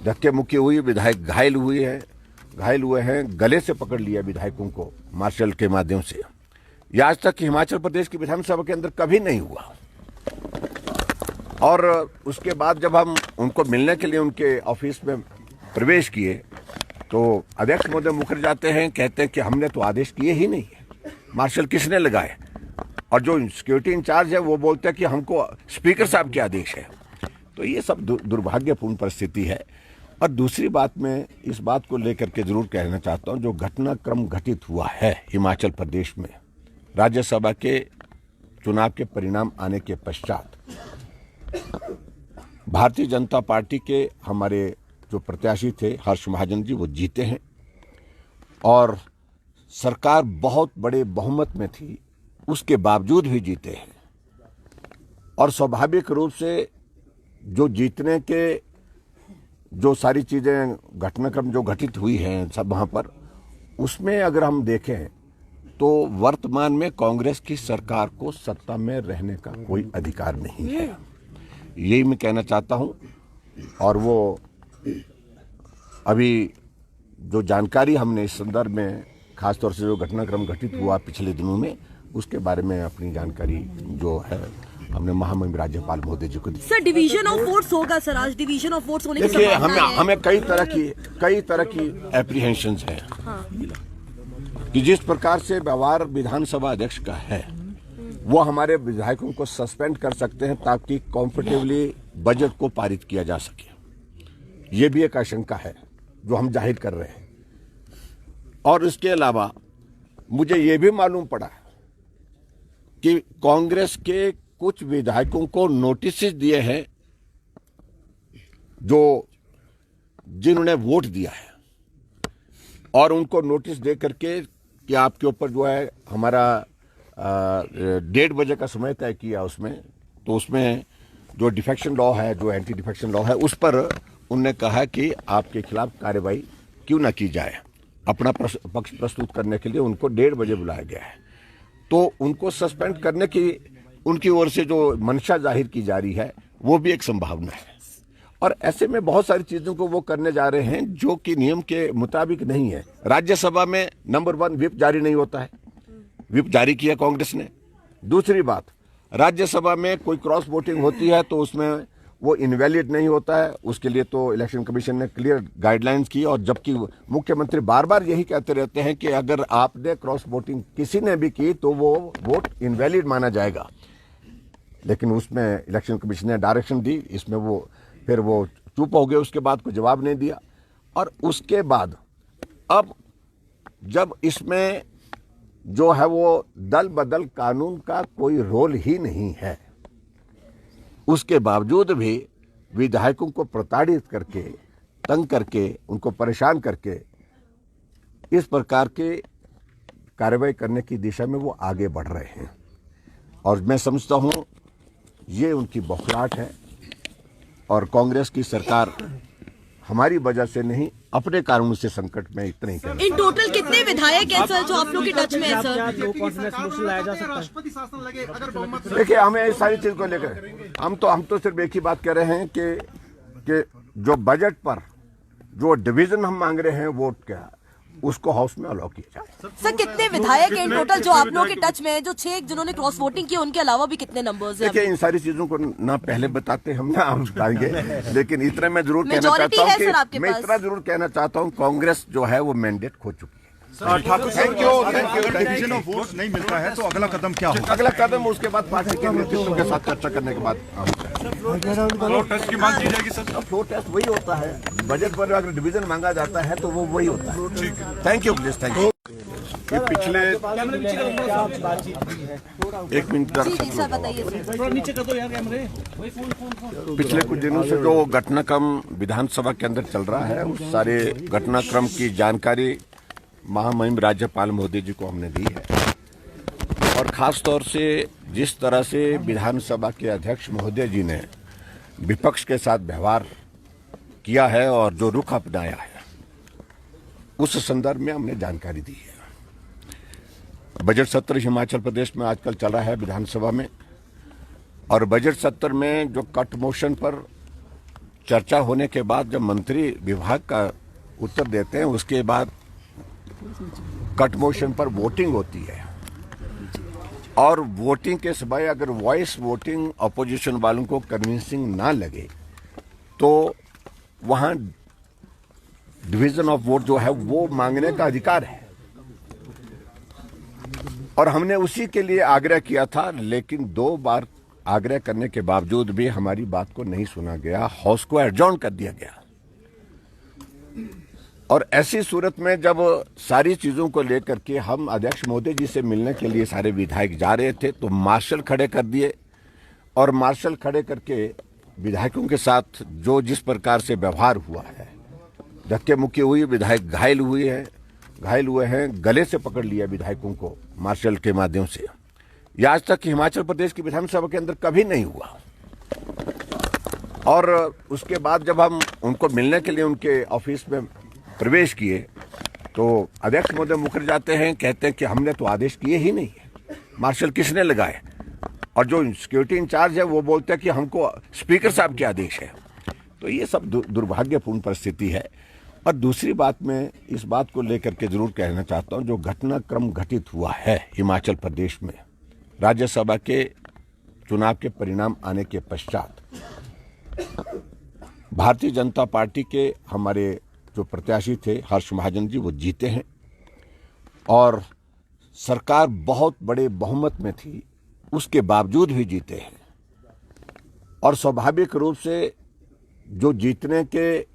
धक्के मुक्की हुई, विधायक घायल हुए हैं, गले से पकड़ लिया विधायकों को मार्शल के माध्यम से। यह आज तक हिमाचल प्रदेश की विधानसभा के अंदर कभी नहीं हुआ। और उसके बाद जब हम उनको मिलने के लिए उनके ऑफिस में प्रवेश किए तो अध्यक्ष महोदय मुकर जाते हैं, कहते हैं कि हमने तो आदेश किए ही नहीं है, मार्शल किसने लगाए। और जो सिक्योरिटी इंचार्ज है वो बोलते हैं कि हमको स्पीकर साहब के आदेश है। तो ये सब दुर्भाग्यपूर्ण परिस्थिति है। और दूसरी बात मैं इस बात को लेकर के जरूर कहना चाहता हूं, जो घटनाक्रम घटित हुआ है हिमाचल प्रदेश में राज्यसभा के चुनाव के परिणाम आने के पश्चात, भारतीय जनता पार्टी के हमारे जो प्रत्याशी थे हर्ष महाजन जी, वो जीते हैं और सरकार बहुत बड़े बहुमत में थी, उसके बावजूद भी जीते हैं। और स्वाभाविक रूप से जो जीतने के जो सारी चीजें घटनाक्रम जो घटित हुई हैं सब वहां पर, उसमें अगर हम देखें तो वर्तमान में कांग्रेस की सरकार को सत्ता में रहने का कोई अधिकार नहीं है, यही मैं कहना चाहता हूं। और वो अभी जो जानकारी हमने इस संदर्भ में खासतौर से जो घटनाक्रम घटित हुआ पिछले दिनों में, उसके बारे में अपनी जानकारी जो है हमने महामहिम राज्यपाल महोदय जी को दी। सर डिवीजन ऑफ वोट्स होगा सर, आज डिवीजन ऑफ वोट्स होने की देखिए संभावना है। हमें कई तरह की एप्रीहेंशंस हैं। हाँ। कि जिस प्रकार से व्यवहार विधानसभा अध्यक्ष का है वो हमारे विधायकों को सस्पेंड कर सकते हैं ताकि कंफर्टेबली बजट को पारित किया जा सके, ये भी एक आशंका है जो हम जाहिर कर रहे हैं। और इसके अलावा मुझे ये भी मालूम पड़ा कि कांग्रेस के कुछ विधायकों को नोटिस दिए हैं जो जिन्होंने वोट दिया है, और उनको नोटिस दे करके कि आपके ऊपर जो है हमारा 1:30 बजे का समय तय किया उसमें, तो उसमें जो डिफेक्शन लॉ है, जो एंटी डिफेक्शन लॉ है, उस पर उनने कहा कि आपके खिलाफ कार्रवाई क्यों ना की जाए। अपना पक्ष प्रस्तुत करने के लिए उनको 1:30 बजे बुलाया गया है। तो उनको सस्पेंड करने की उनकी ओर से जो मंशा जाहिर की जा रही है वो भी एक संभावना है। और ऐसे में बहुत सारी चीजों को वो करने जा रहे हैं जो कि नियम के मुताबिक नहीं है। राज्यसभा में नंबर 1 व्हिप जारी नहीं होता है, व्हिप जारी किया कांग्रेस ने। दूसरी बात, राज्यसभा में कोई क्रॉस वोटिंग होती है तो उसमें वो इनवैलिड नहीं होता है, उसके लिए तो इलेक्शन कमीशन ने क्लियर गाइडलाइंस की। और जबकि मुख्यमंत्री बार बार यही कहते रहते हैं कि अगर आपने क्रॉस वोटिंग किसी ने भी की तो वो वोट इनवैलिड माना जाएगा, लेकिन उसमें इलेक्शन कमीशन ने डायरेक्शन दी, इसमें वो फिर वो चुप हो गए, उसके बाद कोई जवाब नहीं दिया। और उसके बाद अब जब इसमें जो है वो दल बदल कानून का कोई रोल ही नहीं है, उसके बावजूद भी विधायकों को प्रताड़ित करके, तंग करके, उनको परेशान करके इस प्रकार के कार्रवाई करने की दिशा में वो आगे बढ़ रहे हैं। और मैं समझता हूं ये उनकी बौखलाहट है और कांग्रेस की सरकार हमारी वजह से नहीं, अपने कारणों से संकट में इतना ही कहना। इन टोटल कितने विधायक हैं सर जो आप लोग के टच में है सर? देखिए हमें इस सारी चीज को लेकर हम तो सिर्फ एक ही बात कह रहे हैं कि जो बजट पर जो डिवीजन हम मांग रहे हैं वोट का, उसको हाउस में अलाउ किया जाए। सर कितने विधायक हैं इन टोटल जो आप लोगों के टच में है, जो 6 जिन्होंने क्रॉस वोटिंग की, उनके अलावा भी कितने नंबर्स हैं? देखिए इन सारी चीजों को ना पहले बताते हम ना हम बताएंगे, लेकिन इतना मैं जरूर कहना Majority चाहता है सर हूँ आपके कि मैं पास। इतना जरूर कहना चाहता हूँ कांग्रेस जो है वो मैंडेट खो चुकी है। Thakur thank you. अगर डिवीजन ऑफ वोट्स नहीं मिलता है तो अगला कदम क्या होगा? अगला कदम उसके बाद पार्टी के नेतृत्व के साथ चर्चा करने के बाद फ्लोर टेस्ट की मांग की जाएगी सर। फ्लोर टेस्ट वही होता है, बजट पर अगर डिवीजन मांगा जाता है तो वो वही होता है। Thank you please, thank you. कि पिछले एक मिनट जी जी सर बताइए सर। पिछले कुछ दिनों से जो घटनाक्रम विधानसभा के अंदर चल रहा है उस सारे घटनाक्रम की जानकारी महामहिम राज्यपाल महोदय जी को हमने दी है और खास तौर से जिस तरह से विधानसभा के अध्यक्ष महोदय जी ने विपक्ष के साथ व्यवहार किया है और जो रुख अपनाया है उस संदर्भ में हमने जानकारी दी है। बजट सत्र हिमाचल प्रदेश में आजकल चल रहा है विधानसभा में और बजट सत्र में जो कट मोशन पर चर्चा होने के बाद जब मंत्री विभाग का उत्तर देते हैं उसके बाद कट मोशन पर वोटिंग होती है और वोटिंग के समय अगर वॉइस वोटिंग अपोजिशन वालों को कन्विंसिंग ना लगे तो वहां डिवीजन ऑफ वोट जो है वो मांगने का अधिकार है और हमने उसी के लिए आग्रह किया था, लेकिन 2 बार आग्रह करने के बावजूद भी हमारी बात को नहीं सुना गया, हाउस को एडजॉर्न कर दिया गया। और ऐसी सूरत में जब सारी चीजों को लेकर के हम अध्यक्ष महोदय जी से मिलने के लिए सारे विधायक जा रहे थे तो मार्शल खड़े कर दिए और मार्शल खड़े करके विधायकों के साथ जो जिस प्रकार से व्यवहार हुआ है, धक्के मुक्की हुई, विधायक घायल हुए हैं, गले से पकड़ लिया विधायकों को मार्शल के माध्यम से। यह आज तक हिमाचल प्रदेश की विधानसभा के अंदर कभी नहीं हुआ। और उसके बाद जब हम उनको मिलने के लिए उनके ऑफिस में प्रवेश किए तो अध्यक्ष महोदय मुकर जाते हैं, कहते हैं कि हमने तो आदेश किए ही नहीं है, मार्शल किसने लगाए। और जो सिक्योरिटी इंचार्ज है वो बोलते हैं कि हमको स्पीकर साहब के आदेश है। तो ये सब दुर्भाग्यपूर्ण परिस्थिति है। और दूसरी बात मैं इस बात को लेकर के जरूर कहना चाहता हूं, जो घटनाक्रम घटित हुआ है हिमाचल प्रदेश में राज्यसभा के चुनाव के परिणाम आने के पश्चात भारतीय जनता पार्टी के हमारे जो प्रत्याशी थे हर्ष महाजन जी वो जीते हैं और सरकार बहुत बड़े बहुमत में थी, उसके बावजूद भी जीते हैं। और स्वाभाविक रूप से जो जीतने के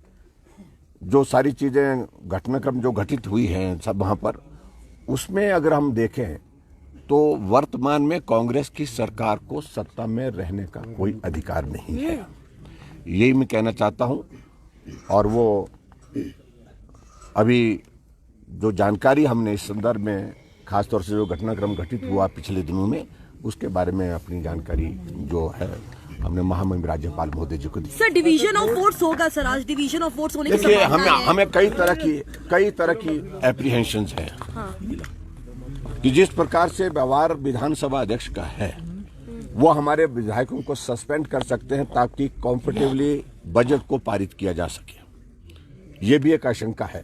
जो सारी चीजें घटनाक्रम जो घटित हुई हैं सब वहां पर, उसमें अगर हम देखें तो वर्तमान में कांग्रेस की सरकार को सत्ता में रहने का कोई अधिकार नहीं है, यही मैं कहना चाहता हूं। और वो अभी जो जानकारी हमने इस संदर्भ में खासतौर से जो घटनाक्रम घटित हुआ पिछले दिनों में उसके बारे में अपनी जानकारी जो है हमने महामहिम राज्यपाल महोदय जी को दी। सर डिवीजन ऑफ वोट्स होगा सर, आज डिवीजन ऑफ वोट्स होने की देखिए संभावना है। हमें कई तरह की एप्रीहेंशंस है कि जिस प्रकार से व्यवहार विधानसभा अध्यक्ष का है वो हमारे विधायकों को सस्पेंड कर सकते हैं ताकि कंफर्टेबली बजट को पारित किया जा सके। ये भी एक आशंका है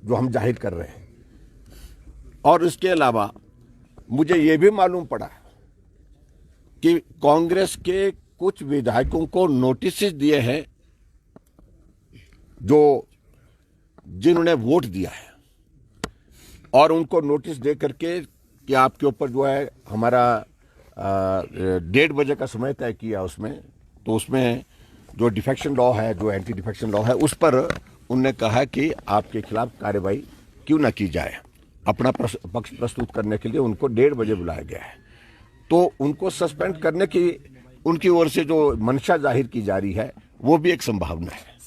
जो हम जाहिर कर रहे हैं। और इसके अलावा मुझे ये भी मालूम पड़ा कि कांग्रेस के कुछ विधायकों को नोटिस दिए हैं जो जिन्होंने वोट दिया है और उनको नोटिस दे करके कि आपके ऊपर जो है हमारा 1:30 बजे का समय तय किया उसमें, तो उसमें जो डिफेक्शन लॉ है, जो एंटी डिफेक्शन लॉ है, उस पर उनने कहा कि आपके खिलाफ कार्रवाई क्यों ना की जाए। अपना पक्ष प्रस्तुत करने के लिए उनको 1:30 बजे बुलाया गया है। तो उनको सस्पेंड करने की उनकी ओर से जो मंशा जाहिर की जा रही है वो भी एक संभावना है।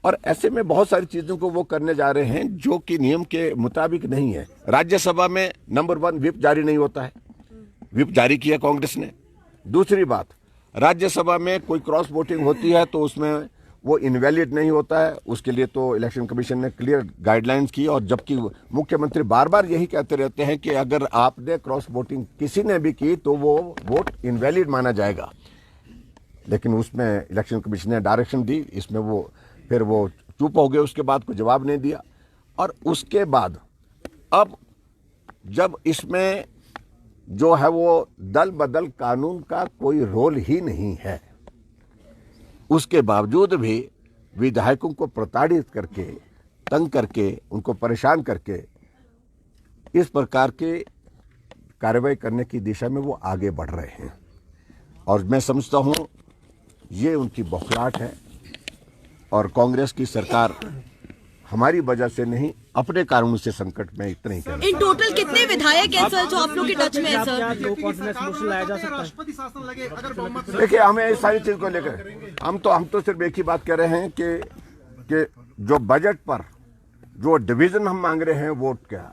और ऐसे में बहुत सारी चीजों को वो करने जा रहे हैं जो कि नियम के मुताबिक नहीं है। राज्यसभा में नंबर 1 व्हिप जारी नहीं होता है, व्हिप जारी किया कांग्रेस ने। दूसरी बात, राज्यसभा में कोई क्रॉस वोटिंग होती है तो उसमें वो इनवैलिड नहीं होता है, उसके लिए तो इलेक्शन कमीशन ने क्लियर गाइडलाइंस की। और जबकि मुख्यमंत्री बार बार यही कहते रहते हैं कि अगर आपने क्रॉस वोटिंग किसी ने भी की तो वो वोट इनवैलिड माना जाएगा, लेकिन उसमें इलेक्शन कमीशन ने डायरेक्शन दी, इसमें वो फिर वो चुप हो गए, उसके बाद कोई जवाब नहीं दिया। और उसके बाद अब जब इसमें जो है वो दल बदल कानून का कोई रोल ही नहीं है, उसके बावजूद भी विधायकों को प्रताड़ित करके, तंग करके, उनको परेशान करके इस प्रकार के कार्रवाई करने की दिशा में वो आगे बढ़ रहे हैं। और मैं समझता हूं ये उनकी बौखलाहट है और कांग्रेस की सरकार हमारी वजह से नहीं अपने कानून से संकट में इतना ही कहना। इन टोटल कितने विधायक हैं सर जो आप लोग के टच में है सर? राष्ट्रपति शासन लगे अगर बहुमत से। देखिए, हमें इस सारी चीज को लेकर हम तो सिर्फ एक ही बात कह रहे हैं कि जो बजट पर जो डिवीजन हम मांग रहे हैं वोट क्या,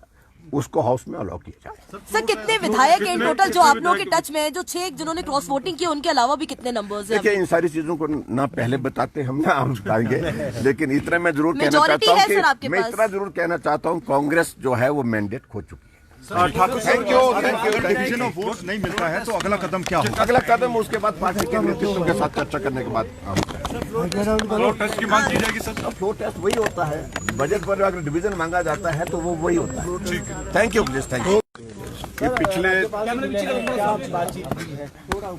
उसको हाउस में अलाउ किया जाए। सर कितने विधायक हैं इन टोटल जो आप लोग के टच में है? जो 6 जिन्होंने क्रॉस वोटिंग की उनके अलावा भी कितने नंबर्स हैं? देखिए, इन सारी चीजों को ना पहले बताते हम ना हम बताएंगे, लेकिन इतना मैं जरूर कहना Majority चाहता है सर हूँ आपके कि मैं पास। इतना जरूर कहना चाहता हूँ, कांग्रेस जो है वो मैंडेट खो चुकी है। Thank you. Division of votes नहीं मिलता है तो अगला कदम क्या होगा? अगला कदम उसके बाद पार्टी के नेतृत्व के साथ चर्चा करने के बाद फ्लोर टेस्ट की मांग की जाएगी सर। फ्लोर टेस्ट वही होता है, बजट पर अगर डिवीजन मांगा जाता है तो वो वही होता है। Thank you please, thank you. ये पिछले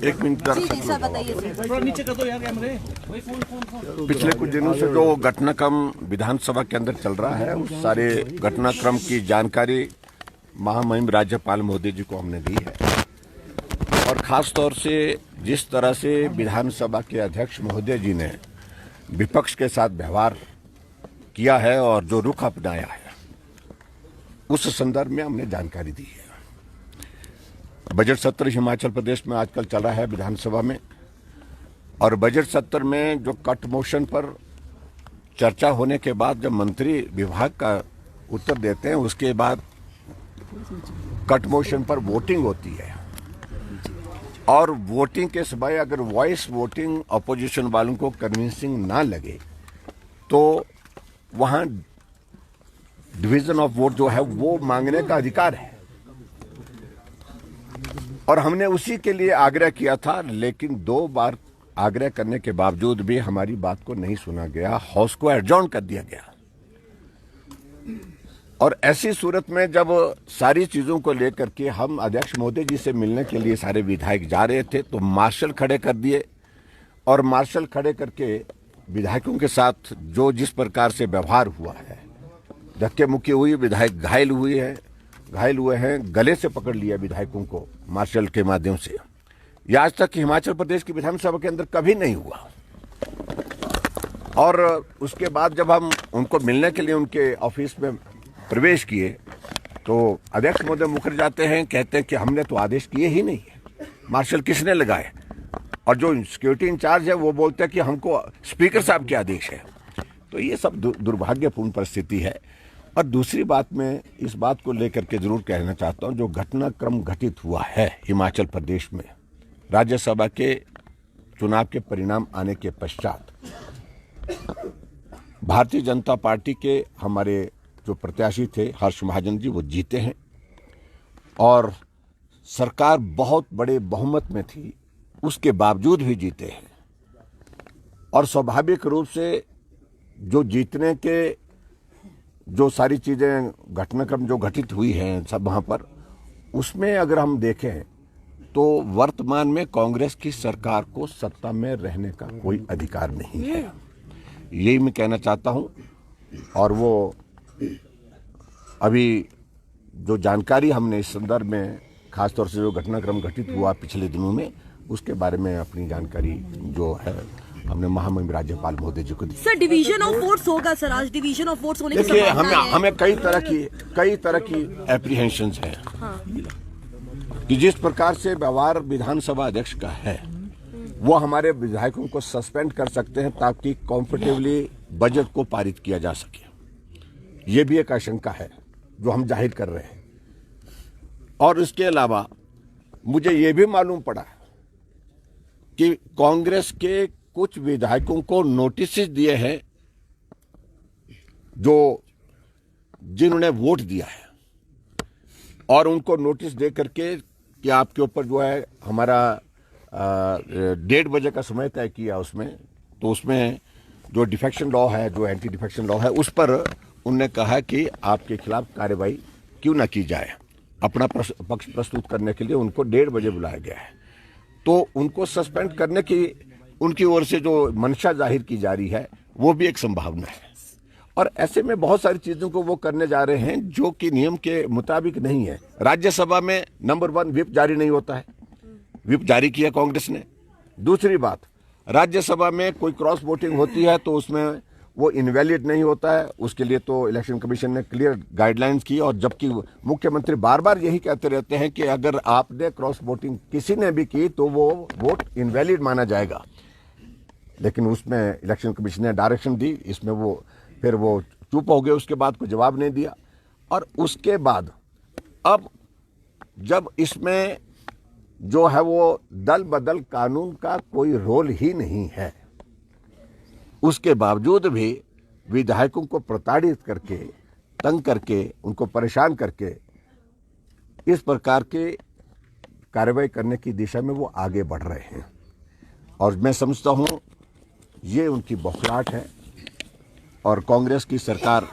एक मिनट जी जी सर बताइए सर। पिछले कुछ दिनों से जो घटनाक्रम विधानसभा के अंदर चल रहा है, उस सारे घटनाक्रम की जानकारी महामहिम राज्यपाल महोदय जी को हमने दी है। और खास तौर से जिस तरह से विधानसभा के अध्यक्ष महोदय जी ने विपक्ष के साथ व्यवहार किया है और जो रुख अपनाया है, उस संदर्भ में हमने जानकारी दी है। बजट सत्र हिमाचल प्रदेश में आजकल चल रहा है विधानसभा में, और बजट सत्र में जो कट मोशन पर चर्चा होने के बाद जब मंत्री विभाग का उत्तर देते हैं, उसके बाद कट मोशन पर वोटिंग होती है। और वोटिंग के समय अगर वॉइस वोटिंग अपोजिशन वालों को कन्विंसिंग ना लगे तो वहां डिवीजन ऑफ वोट जो है वो मांगने का अधिकार है। और हमने उसी के लिए आग्रह किया था, लेकिन 2 बार आग्रह करने के बावजूद भी हमारी बात को नहीं सुना गया, हाउस को एडजॉर्न कर दिया गया। और ऐसी सूरत में जब सारी चीजों को लेकर के हम अध्यक्ष महोदय जी से मिलने के लिए सारे विधायक जा रहे थे तो मार्शल खड़े कर दिए, और मार्शल खड़े करके विधायकों के साथ जो जिस प्रकार से व्यवहार हुआ है, धक्के मुक्की हुई, विधायक घायल हुए हैं, गले से पकड़ लिया विधायकों को मार्शल के माध्यम से। यह आज तक हिमाचल प्रदेश की विधानसभा के अंदर कभी नहीं हुआ। और उसके बाद जब हम उनको मिलने के लिए उनके ऑफिस में प्रवेश किए तो अध्यक्ष महोदय मुकर जाते हैं, कहते हैं कि हमने तो आदेश किए ही नहीं है, मार्शल किसने लगाए। और जो सिक्योरिटी इंचार्ज है वो बोलते हैं कि हमको स्पीकर साहब के आदेश है। तो ये सब दुर्भाग्यपूर्ण परिस्थिति है। और दूसरी बात मैं इस बात को लेकर के जरूर कहना चाहता हूं, जो घटनाक्रम घटित हुआ है हिमाचल प्रदेश में राज्यसभा के चुनाव के परिणाम आने के पश्चात, भारतीय जनता पार्टी के हमारे जो प्रत्याशी थे हर्ष महाजन जी, वो जीते हैं और सरकार बहुत बड़े बहुमत में थी, उसके बावजूद भी जीते हैं। और स्वाभाविक रूप से जो जीतने के जो सारी चीजें घटनाक्रम जो घटित हुई हैं सब वहां पर, उसमें अगर हम देखें तो वर्तमान में कांग्रेस की सरकार को सत्ता में रहने का कोई अधिकार नहीं है, यही मैं कहना चाहता हूं। और वो अभी जो जानकारी हमने इस संदर्भ में खासतौर से जो घटनाक्रम घटित हुआ पिछले दिनों में, उसके बारे में अपनी जानकारी जो है हमने महामहिम राज्यपाल महोदय जी को दी। सर डिवीजन ऑफ वोट्स होगा सर, आज डिवीजन ऑफ वोट्स होने की देखिए, संभावना है। हमें कई तरह की एप्रीहेंशंस हैं। हाँ। कि जिस प्रकार से व्यवहार विधानसभा अध्यक्ष का है, वो हमारे विधायकों को सस्पेंड कर सकते हैं ताकि कंफर्टेबली बजट को पारित किया जा सके। ये भी एक आशंका है जो हम जाहिर कर रहे हैं। और इसके अलावा मुझे ये भी मालूम पड़ा कि कांग्रेस के कुछ विधायकों को नोटिस दिए हैं जो जिन्होंने वोट दिया है, और उनको नोटिस दे करके कि आपके ऊपर जो है हमारा 1:30 बजे का समय तय किया उसमें, तो उसमें जो डिफेक्शन लॉ है, जो एंटी डिफेक्शन लॉ है, उस पर उनने कहा कि आपके खिलाफ कार्रवाई क्यों ना की जाए। अपना पक्ष प्रस्तुत करने के लिए उनको 1:30 बजे बुलाया गया है। तो उनको सस्पेंड करने की उनकी ओर से जो मंशा जाहिर की जा रही है, वो भी एक संभावना है। और ऐसे में बहुत सारी चीजों को वो करने जा रहे हैं जो कि नियम के मुताबिक नहीं है। राज्यसभा में नंबर 1 व्हिप जारी नहीं होता है, व्हिप जारी किया कांग्रेस ने। दूसरी बात, राज्यसभा में कोई क्रॉस वोटिंग होती है तो उसमें वो इनवैलिड नहीं होता है। उसके लिए तो इलेक्शन कमीशन ने क्लियर गाइडलाइंस की, और जबकि मुख्यमंत्री बार बार यही कहते रहते हैं कि अगर आपने क्रॉस वोटिंग किसी ने भी की तो वो वोट इनवैलिड माना जाएगा। लेकिन उसमें इलेक्शन कमीशन ने डायरेक्शन दी, इसमें वो फिर वो चुप हो गए, उसके बाद कोई जवाब नहीं दिया। और उसके बाद अब जब इसमें जो है वो दल बदल कानून का कोई रोल ही नहीं है, उसके बावजूद भी विधायकों को प्रताड़ित करके, तंग करके, उनको परेशान करके इस प्रकार के कार्रवाई करने की दिशा में वो आगे बढ़ रहे हैं। और मैं समझता हूं ये उनकी बौखलाहट है, और कांग्रेस की सरकार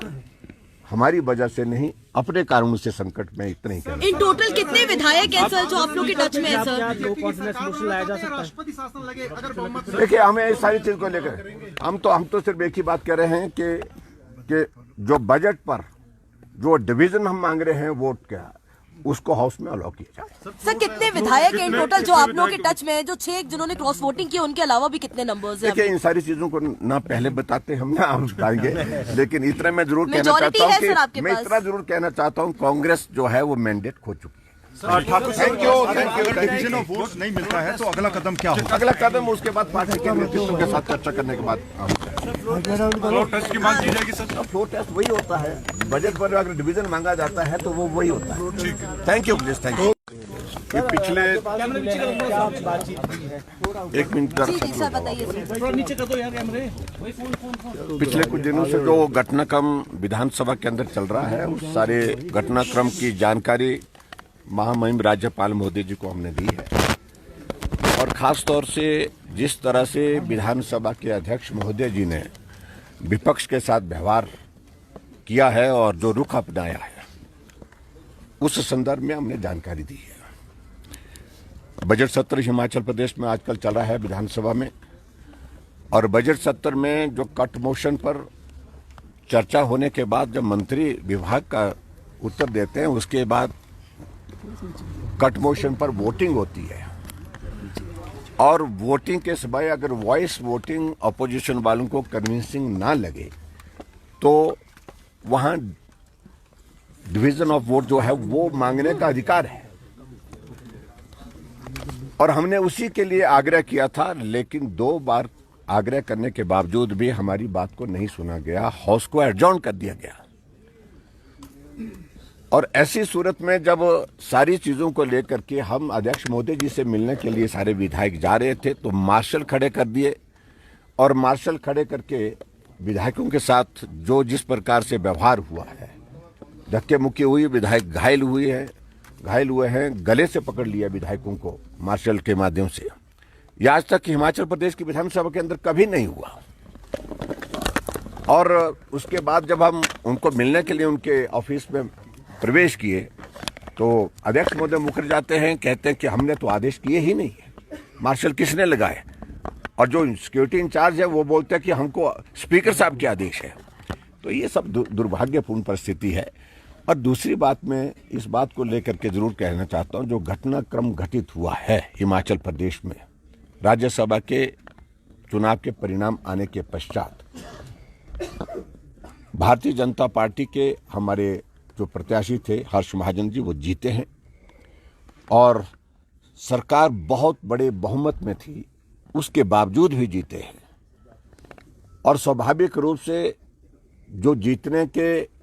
हमारी वजह से नहीं, अपने कारणों से संकट में इतना ही कहना। इन टोटल कितने विधायक हैं सर जो आप लोग के टच में है सर? राष्ट्रपति शासन लगे अगर बहुमत देखिए, हमें इस सारी चीज को लेकर हम तो सिर्फ एक ही बात कह रहे हैं कि जो बजट पर जो डिवीजन हम मांग रहे हैं वोट का, उसको हाउस में अलाउ किया जाए। सर कितने विधायक हैं इन टोटल जो आप लोगों के टच में है, जो 6 जिन्होंने क्रॉस वोटिंग की उनके अलावा भी कितने नंबर्स हैं? देखिए, इन सारी चीजों को ना पहले बताते हम ना हम बताएंगे, लेकिन इतना मैं जरूर कहना Majority चाहता है सर हूँ आपके कि मैं पास। इतना जरूर कहना चाहता हूँ, कांग्रेस जो है वो मैंडेट खो चुकी है। Thakur thank you. अगर डिवीजन ऑफ वोट्स नहीं मिलता है तो अगला कदम क्या होगा? अगला कदम उसके बाद पार्टी के नेतृत्व के साथ चर्चा करने के बाद फ्लोर टेस्ट की मांग की जाएगी सर। फ्लोर टेस्ट वही होता है, बजट पर अगर डिवीजन मांगा जाता है तो वो वही होता है। Thank you please, thank you. कि पिछले एक मिनट जी जी सर बताइए सर। पिछले कुछ दिनों से जो घटनाक्रम विधानसभा के अंदर चल रहा है, उस सारे घटनाक्रम की जानकारी महामहिम राज्यपाल महोदय जी को हमने दी है। और खास तौर से जिस तरह से विधानसभा के अध्यक्ष महोदय जी ने विपक्ष के साथ व्यवहार किया है और जो रुख अपनाया है, उस संदर्भ में हमने जानकारी दी है। बजट सत्र हिमाचल प्रदेश में आजकल चल रहा है विधानसभा में, और बजट सत्र में जो कट मोशन पर चर्चा होने के बाद जब मंत्री विभाग का उत्तर देते हैं, उसके बाद कट मोशन पर वोटिंग होती है। और वोटिंग के समय अगर वॉइस वोटिंग अपोजिशन वालों को कन्विंसिंग ना लगे तो वहां डिवीजन ऑफ वोट जो है वो मांगने का अधिकार है। और हमने उसी के लिए आग्रह किया था, लेकिन 2 बार आग्रह करने के बावजूद भी हमारी बात को नहीं सुना गया, हाउस को एडजॉर्न कर दिया गया। और ऐसी सूरत में जब सारी चीजों को लेकर के हम अध्यक्ष महोदय जी से मिलने के लिए सारे विधायक जा रहे थे तो मार्शल खड़े कर दिए, और मार्शल खड़े करके विधायकों के साथ जो जिस प्रकार से व्यवहार हुआ है, धक्के मुक्की हुई, विधायक घायल हुए हैं, गले से पकड़ लिया विधायकों को मार्शल के माध्यम से। यह आज तक हिमाचल प्रदेश की विधानसभा के अंदर कभी नहीं हुआ। और उसके बाद जब हम उनको मिलने के लिए उनके ऑफिस में प्रवेश किए तो अध्यक्ष महोदय मुकर जाते हैं, कहते हैं कि हमने तो आदेश किए ही नहीं है, मार्शल किसने लगाए। और जो सिक्योरिटी इंचार्ज है वो बोलते हैं कि हमको स्पीकर साहब के आदेश है। तो ये सब दुर्भाग्यपूर्ण परिस्थिति है। और दूसरी बात मैं इस बात को लेकर के जरूर कहना चाहता हूं, जो घटनाक्रम घटित हुआ है हिमाचल प्रदेश में राज्यसभा के चुनाव के परिणाम आने के पश्चात, भारतीय जनता पार्टी के हमारे जो प्रत्याशी थे हर्ष महाजन जी, वो जीते हैं और सरकार बहुत बड़े बहुमत में थी, उसके बावजूद भी जीते हैं। और स्वाभाविक रूप से जो जीतने के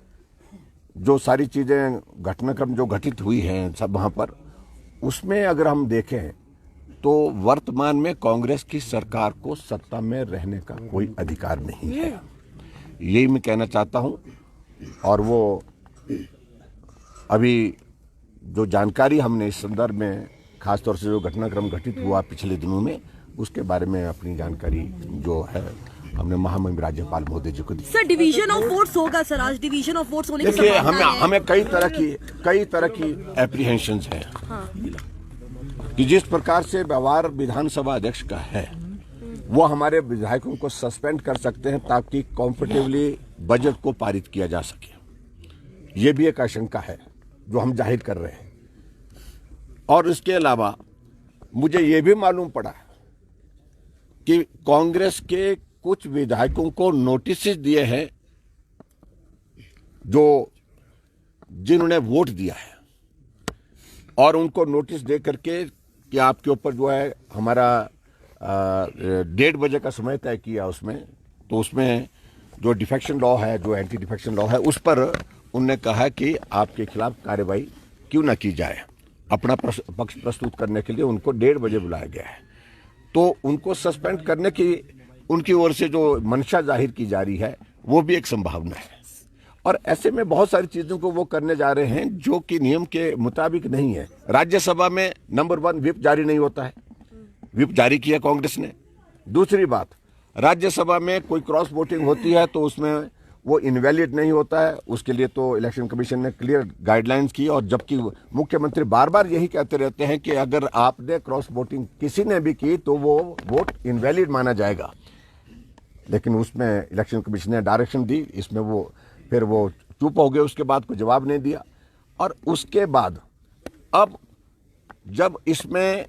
जो सारी चीजें घटनाक्रम जो घटित हुई हैं सब वहां पर, उसमें अगर हम देखें तो वर्तमान में कांग्रेस की सरकार को सत्ता में रहने का कोई अधिकार नहीं है, यही मैं कहना चाहता हूं। और वो अभी जो जानकारी हमने इस संदर्भ में खासतौर से जो घटनाक्रम घटित हुआ पिछले दिनों में, उसके बारे में अपनी जानकारी जो है हमने महामहिम राज्यपाल महोदय जी को दी। सर डिवीजन ऑफ वोट्स होगा सर, आज डिवीजन ऑफ वोट्स होने की देखिए, संभावना है। हमें कई तरह की एप्रीहेंशंस हैं। हाँ। कि जिस प्रकार से व्यवहार विधानसभा अध्यक्ष का है, वो हमारे विधायकों को सस्पेंड कर सकते हैं ताकि कंफर्टेबली बजट को पारित किया जा सके। ये भी एक आशंका है जो हम जाहिर कर रहे हैं। और इसके अलावा मुझे ये भी मालूम पड़ा कि कांग्रेस के कुछ विधायकों को नोटिस दिए हैं जो जिन्होंने वोट दिया है, और उनको नोटिस दे करके कि आपके ऊपर जो है हमारा 1:30 बजे का समय तय किया उसमें, तो उसमें जो डिफेक्शन लॉ है, जो एंटी डिफेक्शन लॉ है, उस पर उनने कहा कि आपके खिलाफ कार्रवाई क्यों ना की जाए। अपना पक्ष प्रस्तुत करने के लिए उनको 1:30 बजे बुलाया गया है। तो उनको सस्पेंड करने की उनकी ओर से जो मंशा जाहिर की जा रही है वो भी एक संभावना है। और ऐसे में बहुत सारी चीजों को वो करने जा रहे हैं जो कि नियम के मुताबिक नहीं है। राज्यसभा में नंबर 1 व्हिप जारी नहीं होता है, व्हिप जारी किया कांग्रेस ने। दूसरी बात, राज्यसभा में कोई क्रॉस वोटिंग होती है तो उसमें वो इनवैलिड नहीं होता है, उसके लिए तो इलेक्शन कमीशन ने क्लियर गाइडलाइंस की। और जबकि मुख्यमंत्री बार बार यही कहते रहते हैं कि अगर आपने क्रॉस वोटिंग किसी ने भी की तो वो वोट इनवैलिड माना जाएगा, लेकिन उसमें इलेक्शन कमीशन ने डायरेक्शन दी, इसमें वो फिर वो चुप हो गए, उसके बाद कोई जवाब नहीं दिया। और उसके बाद अब जब इसमें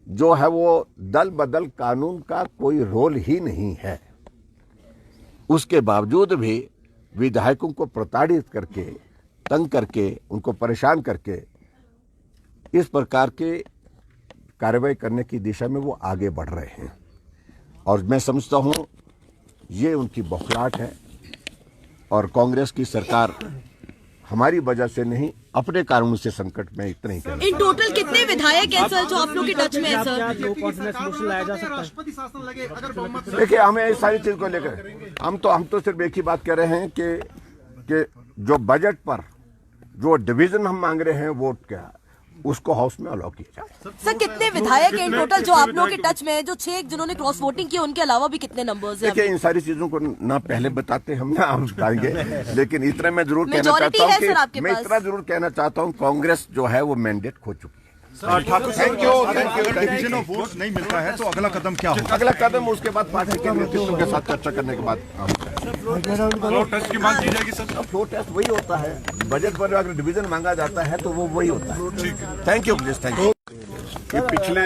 जो है वो दल बदल कानून का कोई रोल ही नहीं है, उसके बावजूद भी विधायकों को प्रताड़ित करके, तंग करके, उनको परेशान करके इस प्रकार के कार्रवाई करने की दिशा में वो आगे बढ़ रहे हैं। और मैं समझता हूं ये उनकी बौखलाहट है, और कांग्रेस की सरकार हमारी वजह से नहीं, अपने कारणों से संकट में इतना ही कहना। इन टोटल कितने विधायक हैं सर जो आप लोग के टच में है सर? राष्ट्रपति शासन लगे अगर बहुमत से। देखिए, हमें इस सारी चीज को लेकर हम तो सिर्फ एक ही बात कह रहे हैं कि जो बजट पर जो डिवीजन हम मांग रहे हैं वोट का, उसको हाउस में अलाउ किया जाए। सर कितने विधायक हैं इन टोटल जो आप लोग के टच में है, जो 6 जिन्होंने क्रॉस वोटिंग की, उनके अलावा भी कितने नंबर्स हैं? देखिए, इन सारी चीजों को ना पहले बताते हम ना हम बताएंगे, लेकिन इतना मैं जरूर कहना Majority चाहता है सर हूँ आपके कि मैं पास। इतना जरूर कहना चाहता हूँ, कांग्रेस जो है वो मैंडेट खो चुकी है। Thank you. Division of votes नहीं मिलता है तो अगला कदम क्या होगा? अगला कदम उसके बाद पार्टी के नेतृत्व के साथ चर्चा करने के बाद फ्लोर टेस्ट की मांग की जाएगी सर। फ्लोर टेस्ट वही होता है, बजट पर अगर डिवीजन मांगा जाता है तो वो वही होता है। Thank you please, thank you. ये पिछले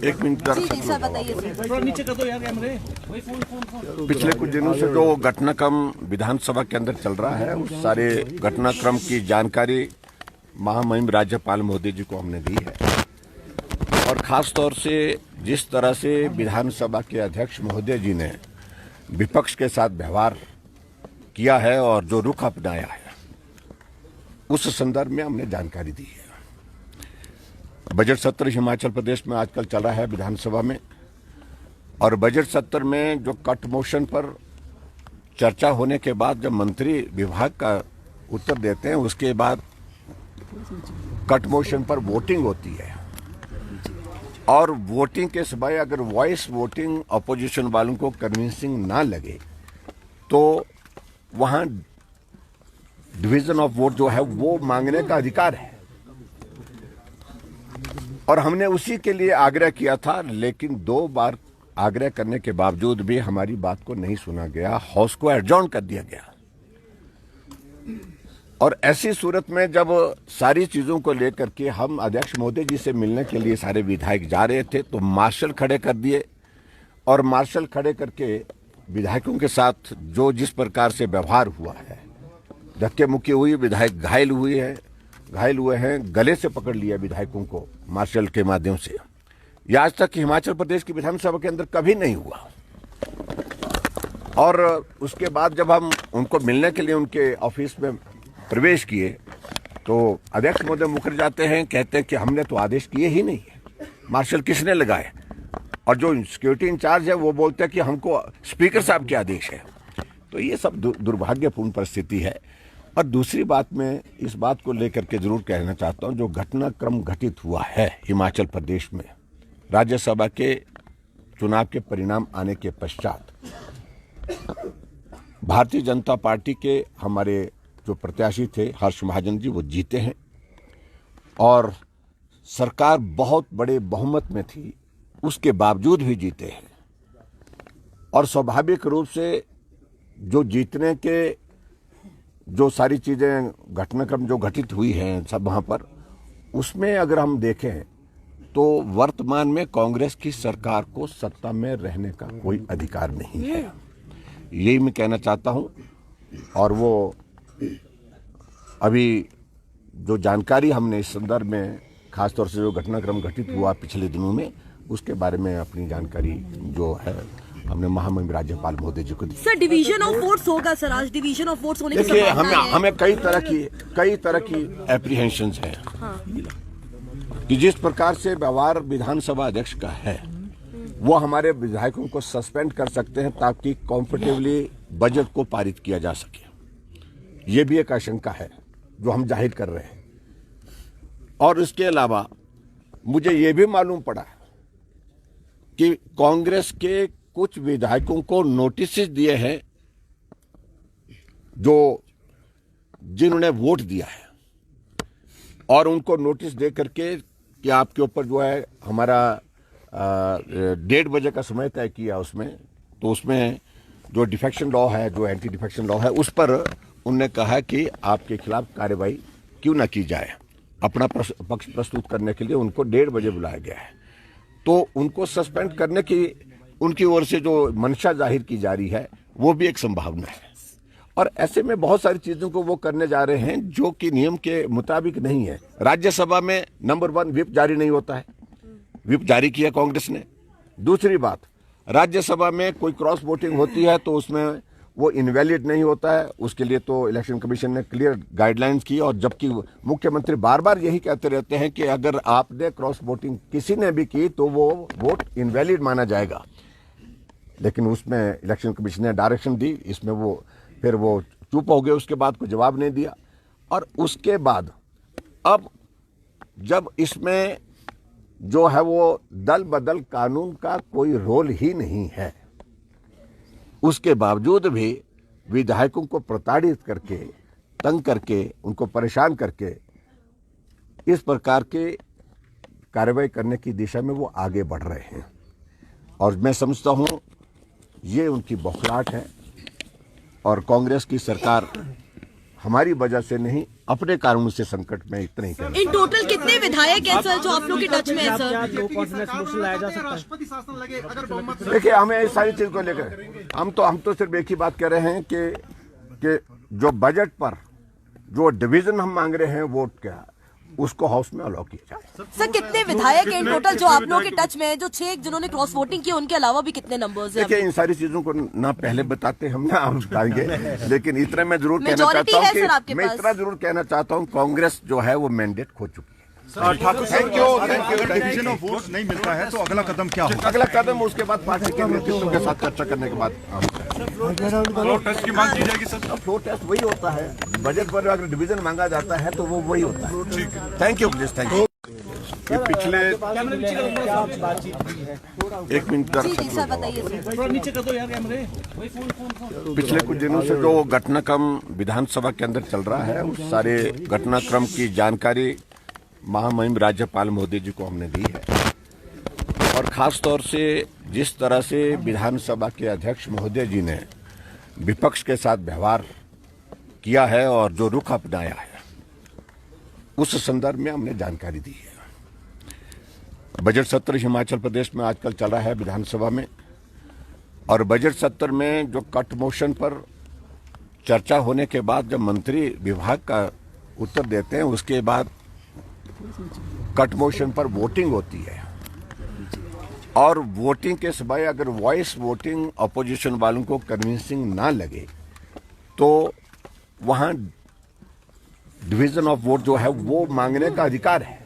एक मिनट जी जी सर बताइए सर। पिछले कुछ दिनों से जो घटनाक्रम विधानसभा के अंदर चल रहा है, उस सारे घटनाक्रम की जानकारी महामहिम राज्यपाल महोदय जी को हमने दी है। और खास तौर से जिस तरह से विधानसभा के अध्यक्ष महोदय जी ने विपक्ष के साथ व्यवहार किया है और जो रुख अपनाया है, उस संदर्भ में हमने जानकारी दी है। बजट सत्र हिमाचल प्रदेश में आजकल चल रहा है विधानसभा में, और बजट सत्र में जो कट मोशन पर चर्चा होने के बाद जब मंत्री विभाग का उत्तर देते हैं, उसके बाद कट मोशन पर वोटिंग होती है। और वोटिंग के समय अगर वॉइस वोटिंग अपोजिशन वालों को कन्विंसिंग ना लगे तो वहां डिवीजन ऑफ वोट जो है वो मांगने का अधिकार है। और हमने उसी के लिए आग्रह किया था, लेकिन 2 बार आग्रह करने के बावजूद भी हमारी बात को नहीं सुना गया, हाउस को एडजॉर्न कर दिया गया। और ऐसी सूरत में जब सारी चीजों को लेकर के हम अध्यक्ष महोदय जी से मिलने के लिए सारे विधायक जा रहे थे तो मार्शल खड़े कर दिए, और मार्शल खड़े करके विधायकों के साथ जो जिस प्रकार से व्यवहार हुआ है, धक्के मुक्की हुई, विधायक घायल हुए हैं, गले से पकड़ लिया विधायकों को मार्शल के माध्यम से। यह आज तक हिमाचल प्रदेश की विधानसभा के अंदर कभी नहीं हुआ। और उसके बाद जब हम उनको मिलने के लिए उनके ऑफिस में प्रवेश किए तो अध्यक्ष महोदय मुकर जाते हैं, कहते हैं कि हमने तो आदेश किए ही नहीं है, मार्शल किसने लगाए। और जो सिक्योरिटी इंचार्ज है वो बोलते हैं कि हमको स्पीकर साहब के आदेश है। तो ये सब दुर्भाग्यपूर्ण परिस्थिति है। और दूसरी बात, मैं इस बात को लेकर के जरूर कहना चाहता हूं, जो घटनाक्रम घटित हुआ है हिमाचल प्रदेश में राज्यसभा के चुनाव के परिणाम आने के पश्चात, भारतीय जनता पार्टी के हमारे जो प्रत्याशी थे हर्ष महाजन जी, वो जीते हैं और सरकार बहुत बड़े बहुमत में थी, उसके बावजूद भी जीते हैं। और स्वाभाविक रूप से जो जीतने के जो सारी चीजें घटनाक्रम जो घटित हुई हैं सब वहां पर, उसमें अगर हम देखें तो वर्तमान में कांग्रेस की सरकार को सत्ता में रहने का कोई अधिकार नहीं है, यही मैं कहना चाहता हूं। और वो अभी जो जानकारी हमने इस संदर्भ में खासतौर से जो घटनाक्रम घटित हुआ पिछले दिनों में, उसके बारे में अपनी जानकारी जो है हमने महामहिम राज्यपाल महोदय जी को दी। सर डिवीजन ऑफ फोर्स होगा सर, आज डिवीजन ऑफ फोर्स होने की देखिए, संभावना है। हमें कई तरह की एप्रीहेंशंस है कि जिस प्रकार से व्यवहार विधानसभा अध्यक्ष का है वो हमारे विधायकों को सस्पेंड कर सकते हैं ताकि कंफर्टेबली बजट को पारित किया जा सके। ये भी एक आशंका है जो हम जाहिर कर रहे हैं। और इसके अलावा मुझे ये भी मालूम पड़ा कि कांग्रेस के कुछ विधायकों को नोटिस दिए हैं जो जिन्होंने वोट दिया है, और उनको नोटिस दे करके कि आपके ऊपर जो है हमारा 1:30 बजे का समय तय किया उसमें, तो उसमें जो डिफेक्शन लॉ है, जो एंटी डिफेक्शन लॉ है, उस पर उनने कहा कि आपके खिलाफ कार्रवाई क्यों ना की जाए। अपना पक्ष प्रस्तुत करने के लिए उनको 1:30 बजे बुलाया गया है। तो उनको सस्पेंड करने की उनकी ओर से जो मंशा जाहिर की जा रही है वो भी एक संभावना है। और ऐसे में बहुत सारी चीजों को वो करने जा रहे हैं जो कि नियम के मुताबिक नहीं है। राज्यसभा में नंबर 1 व्हिप जारी नहीं होता है, व्हिप जारी किया कांग्रेस ने। दूसरी बात, राज्यसभा में कोई क्रॉस वोटिंग होती है तो उसमें वो इनवैलिड नहीं होता है, उसके लिए तो इलेक्शन कमीशन ने क्लियर गाइडलाइंस की। और जबकि मुख्यमंत्री बार बार यही कहते रहते हैं कि अगर आपने क्रॉस वोटिंग किसी ने भी की तो वो वोट इनवैलिड माना जाएगा, लेकिन उसमें इलेक्शन कमीशन ने डायरेक्शन दी, इसमें वो फिर वो चुप हो गए, उसके बाद कोई जवाब नहीं दिया। और उसके बाद अब जब इसमें जो है वो दल बदल कानून का कोई रोल ही नहीं है, उसके बावजूद भी विधायकों को प्रताड़ित करके, तंग करके, उनको परेशान करके इस प्रकार के कार्रवाई करने की दिशा में वो आगे बढ़ रहे हैं। और मैं समझता हूं ये उनकी बौखलाहट है और कांग्रेस की सरकार हमारी वजह से नहीं, अपने कारणों से संकट में इतना ही कर। इन टोटल कितने विधायक हैं सर जो आप लोग के टच में है सर? राष्ट्रपति शासन लगे अगर बहुमत। देखिए, हमें इस सारी चीज को लेकर हम तो सिर्फ एक ही बात कह रहे हैं कि जो बजट पर जो डिवीजन हम मांग रहे हैं वोट का, उसको हाउस में अलाउ किया जाए। सर कितने विधायक हैं इन टोटल जो आप लोगों के टच में है, जो 6 जिन्होंने क्रॉस वोटिंग की, उनके अलावा भी कितने नंबर्स हैं? देखिए, इन सारी चीजों को ना पहले बताते हम ना हम बताएंगे, लेकिन इतना मैं जरूर कहना Majority चाहता है सर हूँ आपके कि मैं पास। इतना जरूर कहना चाहता हूँ, कांग्रेस जो है वो मैंडेट खो चुकी है। Thakur, thank you. अगर डिवीजन ऑफ वोट्स नहीं मिलता है तो अगला कदम क्या होगा? अगला कदम उसके बाद पार्टी के नेतृत्व के साथ चर्चा करने के बाद फ्लोर टेस्ट की मांग की जाएगी सर। फ्लोर टेस्ट वही होता है, बजट पर अगर डिवीजन मांगा जाता है तो वो वही होता है। Thank you please, thank you. ये पिछले एक मिनट जी जी सर बताइए सर। पिछले कुछ दिनों से जो घटनाक्रम विधानसभा के अंदर चल रहा है, उस सारे घटनाक्रम की जानकारी महामहिम राज्यपाल महोदय जी को हमने दी है। और खास तौर से जिस तरह से विधानसभा के अध्यक्ष महोदय जी ने विपक्ष के साथ व्यवहार किया है और जो रुख अपनाया है, उस संदर्भ में हमने जानकारी दी है। बजट सत्र हिमाचल प्रदेश में आजकल चल रहा है विधानसभा में, और बजट सत्र में जो कट मोशन पर चर्चा होने के बाद जब मंत्री विभाग का उत्तर देते हैं, उसके बाद कट मोशन पर वोटिंग होती है। और वोटिंग के समय अगर वॉइस वोटिंग अपोजिशन वालों को कन्विंसिंग ना लगे तो वहां डिवीजन ऑफ वोट जो है वो मांगने का अधिकार है।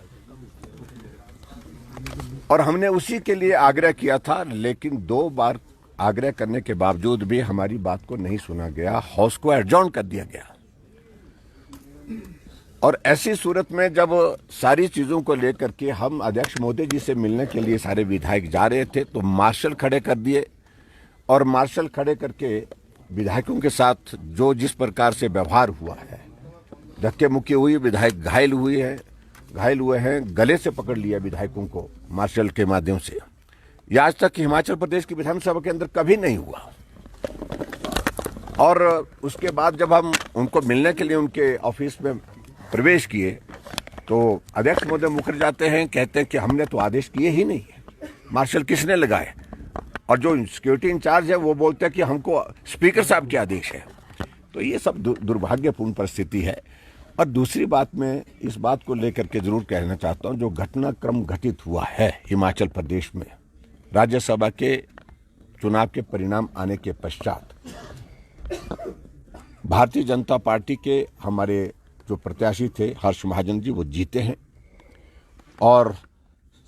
और हमने उसी के लिए आग्रह किया था, लेकिन 2 बार आग्रह करने के बावजूद भी हमारी बात को नहीं सुना गया, हाउस को एडजॉर्न कर दिया गया। और ऐसी सूरत में जब सारी चीजों को लेकर के हम अध्यक्ष महोदय जी से मिलने के लिए सारे विधायक जा रहे थे तो मार्शल खड़े कर दिए, और मार्शल खड़े करके विधायकों के साथ जो जिस प्रकार से व्यवहार हुआ है, धक्के मुक्की हुई, विधायक घायल हुए हैं, गले से पकड़ लिया विधायकों को मार्शल के माध्यम से। यह आज तक हिमाचल प्रदेश की विधानसभा के अंदर कभी नहीं हुआ। और उसके बाद जब हम उनको मिलने के लिए उनके ऑफिस में प्रवेश किए तो अध्यक्ष महोदय मुकर जाते हैं, कहते हैं कि हमने तो आदेश किए ही नहीं है, मार्शल किसने लगाए। और जो सिक्योरिटी इंचार्ज है वो बोलते हैं कि हमको स्पीकर साहब के आदेश है। तो ये सब दुर्भाग्यपूर्ण परिस्थिति है। और दूसरी बात मैं इस बात को लेकर के जरूर कहना चाहता हूं, जो घटनाक्रम घटित हुआ है हिमाचल प्रदेश में राज्यसभा के चुनाव के परिणाम आने के पश्चात, भारतीय जनता पार्टी के हमारे जो प्रत्याशी थे हर्ष महाजन जी, वो जीते हैं और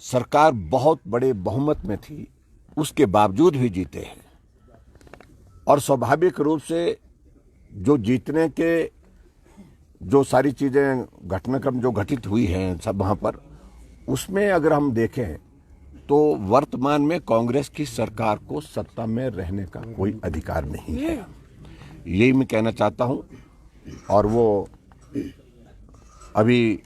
सरकार बहुत बड़े बहुमत में थी, उसके बावजूद भी जीते हैं। और स्वाभाविक रूप से जो जीतने के जो सारी चीजें घटनाक्रम जो घटित हुई हैं सब वहां पर, उसमें अगर हम देखें तो वर्तमान में कांग्रेस की सरकार को सत्ता में रहने का कोई अधिकार नहीं है, यही मैं कहना चाहता हूं। और वो अभी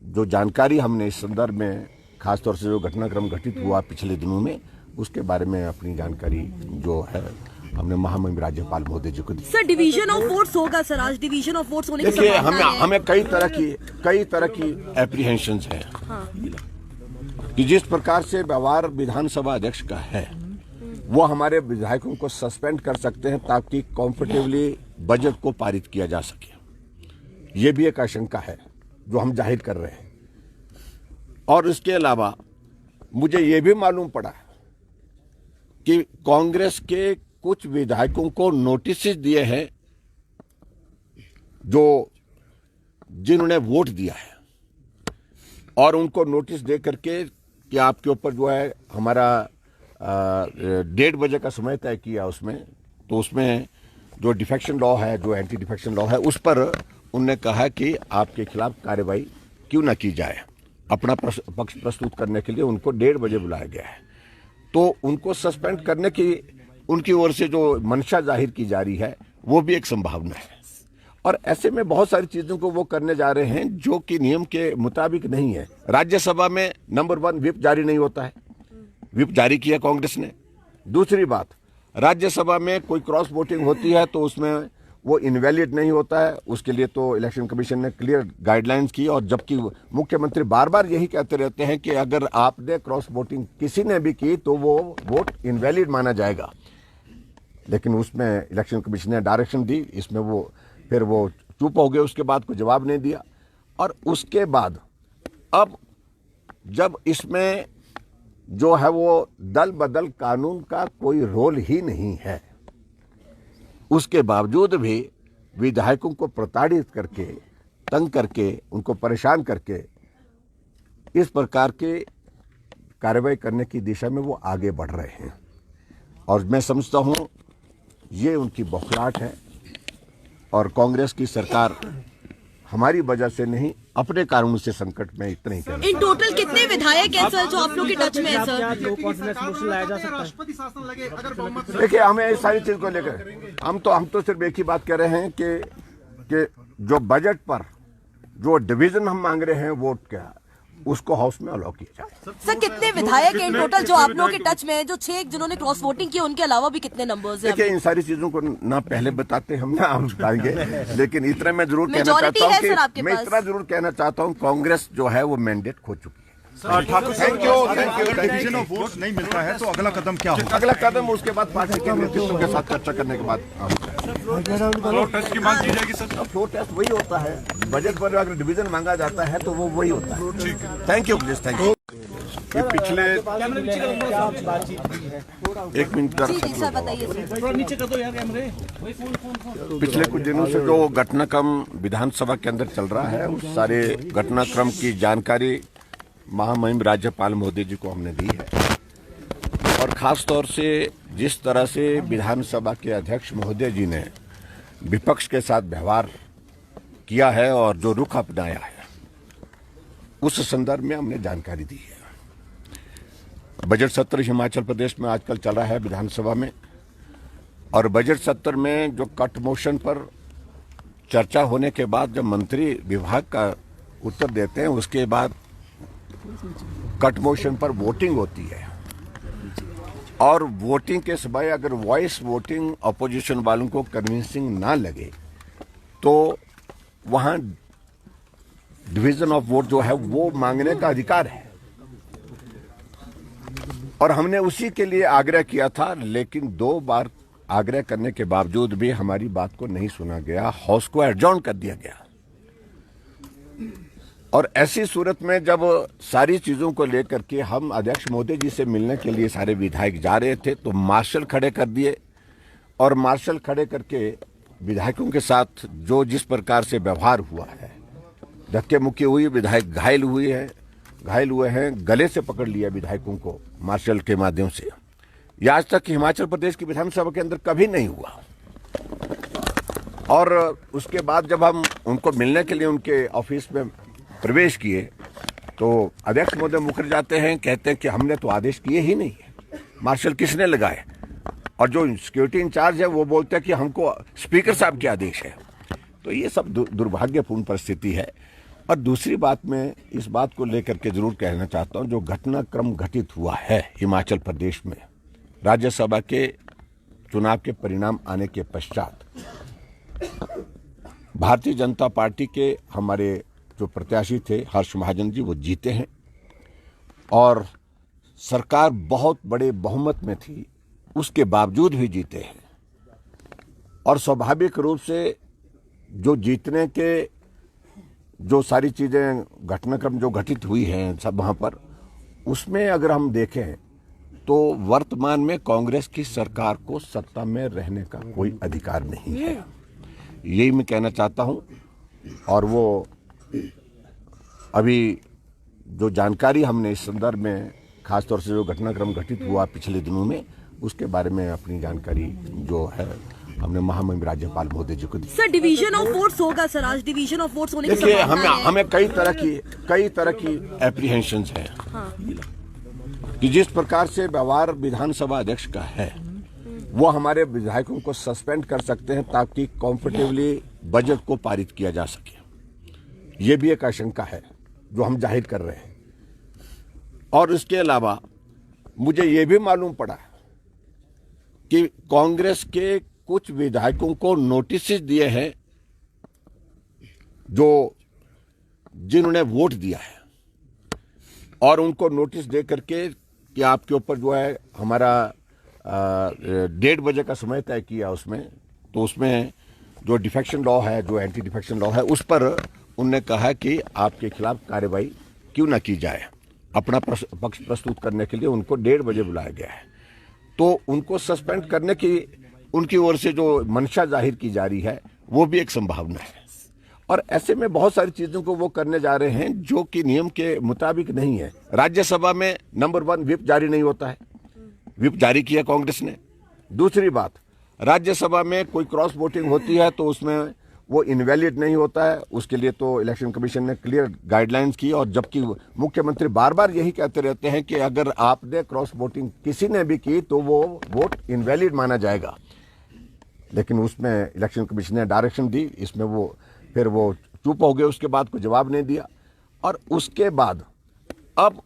जो जानकारी हमने इस संदर्भ में खासतौर से जो घटनाक्रम घटित हुआ पिछले दिनों में, उसके बारे में अपनी जानकारी जो है हमने महामहिम राज्यपाल महोदय जी को दी। सर डिवीजन ऑफ फोर्स होगा सर, आज डिवीजन ऑफ फोर्स होने की देखिए, संभावना है। हमें कई तरह की एप्रीहेंशंस है। हाँ। कि जिस प्रकार से व्यवहार विधानसभा अध्यक्ष का है, वो हमारे विधायकों को सस्पेंड कर सकते हैं ताकि कंफर्टेबली बजट को पारित किया जा सके। ये भी एक आशंका है जो हम जाहिर कर रहे हैं। और इसके अलावा मुझे ये भी मालूम पड़ा कि कांग्रेस के कुछ विधायकों को नोटिस दिए हैं जो जिन्होंने वोट दिया है, और उनको नोटिस दे करके कि आपके ऊपर जो है हमारा 1:30 बजे का समय तय किया उसमें, तो उसमें जो डिफेक्शन लॉ है, जो एंटी डिफेक्शन लॉ है, उस पर उनने कहा कि आपके खिलाफ कार्रवाई क्यों ना की जाए। अपना पक्ष प्रस्तुत करने के लिए उनको 1:30 बजे बुलाया गया है। तो उनको सस्पेंड करने की उनकी ओर से जो मंशा जाहिर की जा रही है, वो भी एक संभावना है। और ऐसे में बहुत सारी चीजों को वो करने जा रहे हैं जो कि नियम के मुताबिक नहीं है। राज्यसभा में नंबर 1 व्हिप जारी नहीं होता है, व्हिप जारी किया कांग्रेस ने। दूसरी बात, राज्यसभा में कोई क्रॉस वोटिंग होती है तो उसमें वो इनवैलिड नहीं होता है, उसके लिए तो इलेक्शन कमीशन ने क्लियर गाइडलाइंस की। और जबकि मुख्यमंत्री बार बार यही कहते रहते हैं कि अगर आपने क्रॉस वोटिंग किसी ने भी की तो वो वोट इनवैलिड माना जाएगा, लेकिन उसमें इलेक्शन कमीशन ने डायरेक्शन दी, इसमें वो फिर वो चुप हो गए, उसके बाद कोई जवाब नहीं दिया। और उसके बाद अब जब इसमें जो है वो दल बदल कानून का कोई रोल ही नहीं है, उसके बावजूद भी विधायकों को प्रताड़ित करके, तंग करके, उनको परेशान करके इस प्रकार के कार्रवाई करने की दिशा में वो आगे बढ़ रहे हैं। और मैं समझता हूं ये उनकी बौखलाहट है। और कांग्रेस की सरकार हमारी वजह से नहीं, अपने कारणों से संकट में इतना ही इन टोटल कितने विधायक हैं सर जो आप लोग के टच में है सर? राष्ट्रपति शासन लगे अगर बहुमत। देखिए, हमें इस सारी चीज को लेकर हम तो सिर्फ एक ही बात कह रहे हैं कि जो बजट पर जो डिवीजन हम मांग रहे हैं वोट का, उसको हाउस में अलाउ किया जाए। सर कितने विधायक हैं इन टोटल जो आप लोगों के टच में है, जो 6 जिन्होंने क्रॉस वोटिंग की, उनके अलावा भी कितने नंबर्स हैं? देखिए, इन सारी चीजों को ना पहले बताते हम ना हम बताएंगे, लेकिन इतना मैं जरूर कहना Majority चाहता है सर हूँ आपके कि मैं पास। इतना जरूर कहना चाहता हूँ, कांग्रेस जो है वो मैंडेट खो चुकी है। Thank you. अगर डिवीजन ऑफ वोट्स नहीं मिलता है तो अगला कदम क्या होगा? अगला कदम उसके बाद पार्टी के नेतृत्व के साथ चर्चा करने के बाद फ्लोर टेस्ट की मांग की जाएगी सर। फ्लोर टेस्ट वही होता है, बजट पर अगर डिवीजन मांगा जाता है तो वो वही होता है। Thank you please, thank you. ये पिछले एक मिनट कर जी सर बताइए सर। पिछले कुछ दिनों से जो घटनाक्रम विधानसभा के अंदर चल रहा है, उस सारे घटनाक्रम की जानकारी महामहिम राज्यपाल महोदय जी को हमने दी है। और खास तौर से जिस तरह से विधानसभा के अध्यक्ष महोदय जी ने विपक्ष के साथ व्यवहार किया है और जो रुख अपनाया है, उस संदर्भ में हमने जानकारी दी है। बजट सत्र हिमाचल प्रदेश में आजकल चल रहा है विधानसभा में, और बजट सत्र में जो कट मोशन पर चर्चा होने के बाद जब मंत्री विभाग का उत्तर देते हैं, उसके बाद कट मोशन पर वोटिंग होती है। और वोटिंग के समय अगर वॉइस वोटिंग अपोजिशन वालों को कन्विंसिंग ना लगे तो वहां डिवीजन ऑफ वोट जो है वो मांगने का अधिकार है और हमने उसी के लिए आग्रह किया था, लेकिन 2 बार आग्रह करने के बावजूद भी हमारी बात को नहीं सुना गया, हाउस को एडजॉर्न कर दिया गया। और ऐसी सूरत में जब सारी चीजों को लेकर के हम अध्यक्ष महोदय जी से मिलने के लिए सारे विधायक जा रहे थे तो मार्शल खड़े कर दिए और मार्शल खड़े करके विधायकों के साथ जो जिस प्रकार से व्यवहार हुआ है, धक्के मुक्की हुई, विधायक घायल हुए हैं, गले से पकड़ लिया विधायकों को मार्शल के माध्यम से। यह आज तक हिमाचल प्रदेश की विधानसभा के अंदर कभी नहीं हुआ। और उसके बाद जब हम उनको मिलने के लिए उनके ऑफिस में प्रवेश किए तो अध्यक्ष महोदय मुकर जाते हैं, कहते हैं कि हमने तो आदेश किए ही नहीं है, मार्शल किसने लगाए। और जो सिक्योरिटी इंचार्ज है वो बोलते हैं कि हमको स्पीकर साहब के आदेश है। तो ये सब दुर्भाग्यपूर्ण परिस्थिति है। और दूसरी बात मैं इस बात को लेकर के जरूर कहना चाहता हूं, जो घटनाक्रम घटित हुआ है हिमाचल प्रदेश में राज्यसभा के चुनाव के परिणाम आने के पश्चात, भारतीय जनता पार्टी के हमारे जो प्रत्याशी थे हर्ष महाजन जी, वो जीते हैं और सरकार बहुत बड़े बहुमत में थी, उसके बावजूद भी जीते हैं। और स्वाभाविक रूप से जो जीतने के जो सारी चीजें घटनाक्रम जो घटित हुई हैं सब वहां पर, उसमें अगर हम देखें तो वर्तमान में कांग्रेस की सरकार को सत्ता में रहने का कोई अधिकार नहीं है, यही मैं कहना चाहता हूं। और वो अभी जो जानकारी हमने इस संदर्भ में खासतौर से जो घटनाक्रम घटित हुआ पिछले दिनों में, उसके बारे में अपनी जानकारी जो है हमने महामहिम राज्यपाल महोदय जी को दी। सर डिवीजन ऑफ वोट्स होगा सर, आज डिवीजन ऑफ वोट्स होने की देखिए संभावना है। हमें कई तरह की एप्रीहेंशंस हैं। हाँ। कि जिस प्रकार से व्यवहार विधानसभा अध्यक्ष का है वो हमारे विधायकों को सस्पेंड कर सकते हैं ताकि कंफर्टेबली बजट को पारित किया जा सके, ये भी एक आशंका है जो हम जाहिर कर रहे हैं। और इसके अलावा मुझे ये भी मालूम पड़ा कि कांग्रेस के कुछ विधायकों को नोटिस दिए हैं जो जिन्होंने वोट दिया है, और उनको नोटिस दे करके कि आपके ऊपर जो है हमारा 1:30 बजे का समय तय किया उसमें, तो उसमें जो डिफेक्शन लॉ है, जो एंटी डिफेक्शन लॉ है, उस पर उनने कहा कि आपके खिलाफ कार्रवाई क्यों ना की जाए। अपना पक्ष प्रस्तुत करने के लिए उनको 1:30 बजे बुलाया गया है। तो उनको सस्पेंड करने की उनकी ओर से जो मंशा जाहिर की जा रही है वो भी एक संभावना है। और ऐसे में बहुत सारी चीजों को वो करने जा रहे हैं जो कि नियम के मुताबिक नहीं है। राज्यसभा में नंबर 1 व्हिप जारी नहीं होता है, व्हिप जारी किया कांग्रेस ने। दूसरी बात, राज्यसभा में कोई क्रॉस वोटिंग होती है तो उसमें वो इनवैलिड नहीं होता है, उसके लिए तो इलेक्शन कमीशन ने क्लियर गाइडलाइंस की। और जबकि मुख्यमंत्री बार बार यही कहते रहते हैं कि अगर आपने क्रॉस वोटिंग किसी ने भी की तो वो वोट इनवैलिड माना जाएगा, लेकिन उसमें इलेक्शन कमीशन ने डायरेक्शन दी, इसमें वो फिर वो चुप हो गए, उसके बाद कोई जवाब नहीं दिया। और उसके बाद अब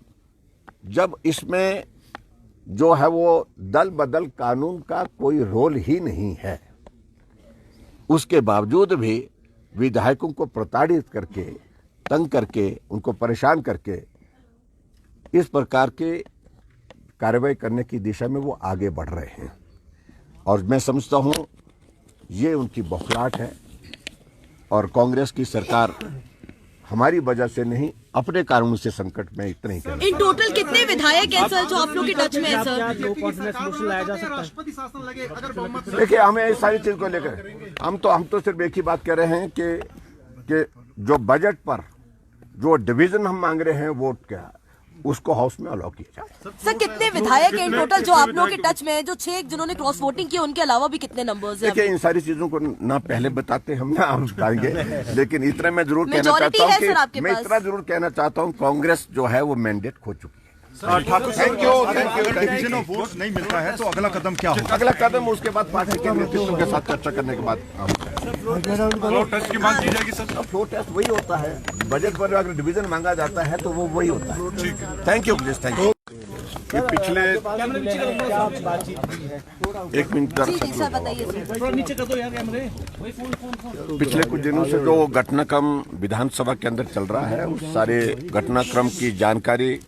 जब इसमें जो है वो दल बदल कानून का कोई रोल ही नहीं है, उसके बावजूद भी विधायकों को प्रताड़ित करके, तंग करके, उनको परेशान करके इस प्रकार के कार्रवाई करने की दिशा में वो आगे बढ़ रहे हैं। और मैं समझता हूं ये उनकी बौखलाहट है और कांग्रेस की सरकार हमारी वजह से नहीं, अपने कारणों से संकट में इतना ही कहना। इन टोटल कितने विधायक हैं सर जो आप लोग के टच में है सर? राष्ट्रपति शासन लगे अगर बहुमत देखिए, हमें इस सारी चीज को लेकर हम तो सिर्फ एक ही बात कह रहे हैं कि जो बजट पर जो डिवीजन हम मांग रहे हैं वोट का, उसको हाउस में अलाउ किया जाए। सर कितने विधायक हैं इन टोटल जो आप लोग के टच में है, जो 6 जिन्होंने क्रॉस वोटिंग की, उनके अलावा भी कितने नंबर्स हैं? देखिए, इन सारी चीजों को ना पहले बताते हम ना हम बताएंगे, लेकिन इतना मैं जरूर कहना Majority चाहता है सर हूँ आपके कि मैं पास। इतना जरूर कहना चाहता हूँ, कांग्रेस जो है वो मैंडेट खो चुकी है। Thakur thank you. Division of votes नहीं मिलता है तो अगला कदम क्या होगा? अगला कदम उसके बाद पार्टी के नेतृत्व के साथ चर्चा करने के बाद फ्लोर टेस्ट की मांग की जाएगी सर। फ्लोर टेस्ट वही होता है, बजट पर अगर डिवीजन मांगा जाता है तो वो वही होता है। ठीक है। Thank you please, thank you. ये पिछले एक मिनट जी जी सर बताइए सर। थोड़ा नीचे कर दो यार कैमरे। पिछले कुछ दिनों से जो घटनाक्रम विधानसभा के अंदर चल रहा है, उस सारे घटनाक्रम की जानकारी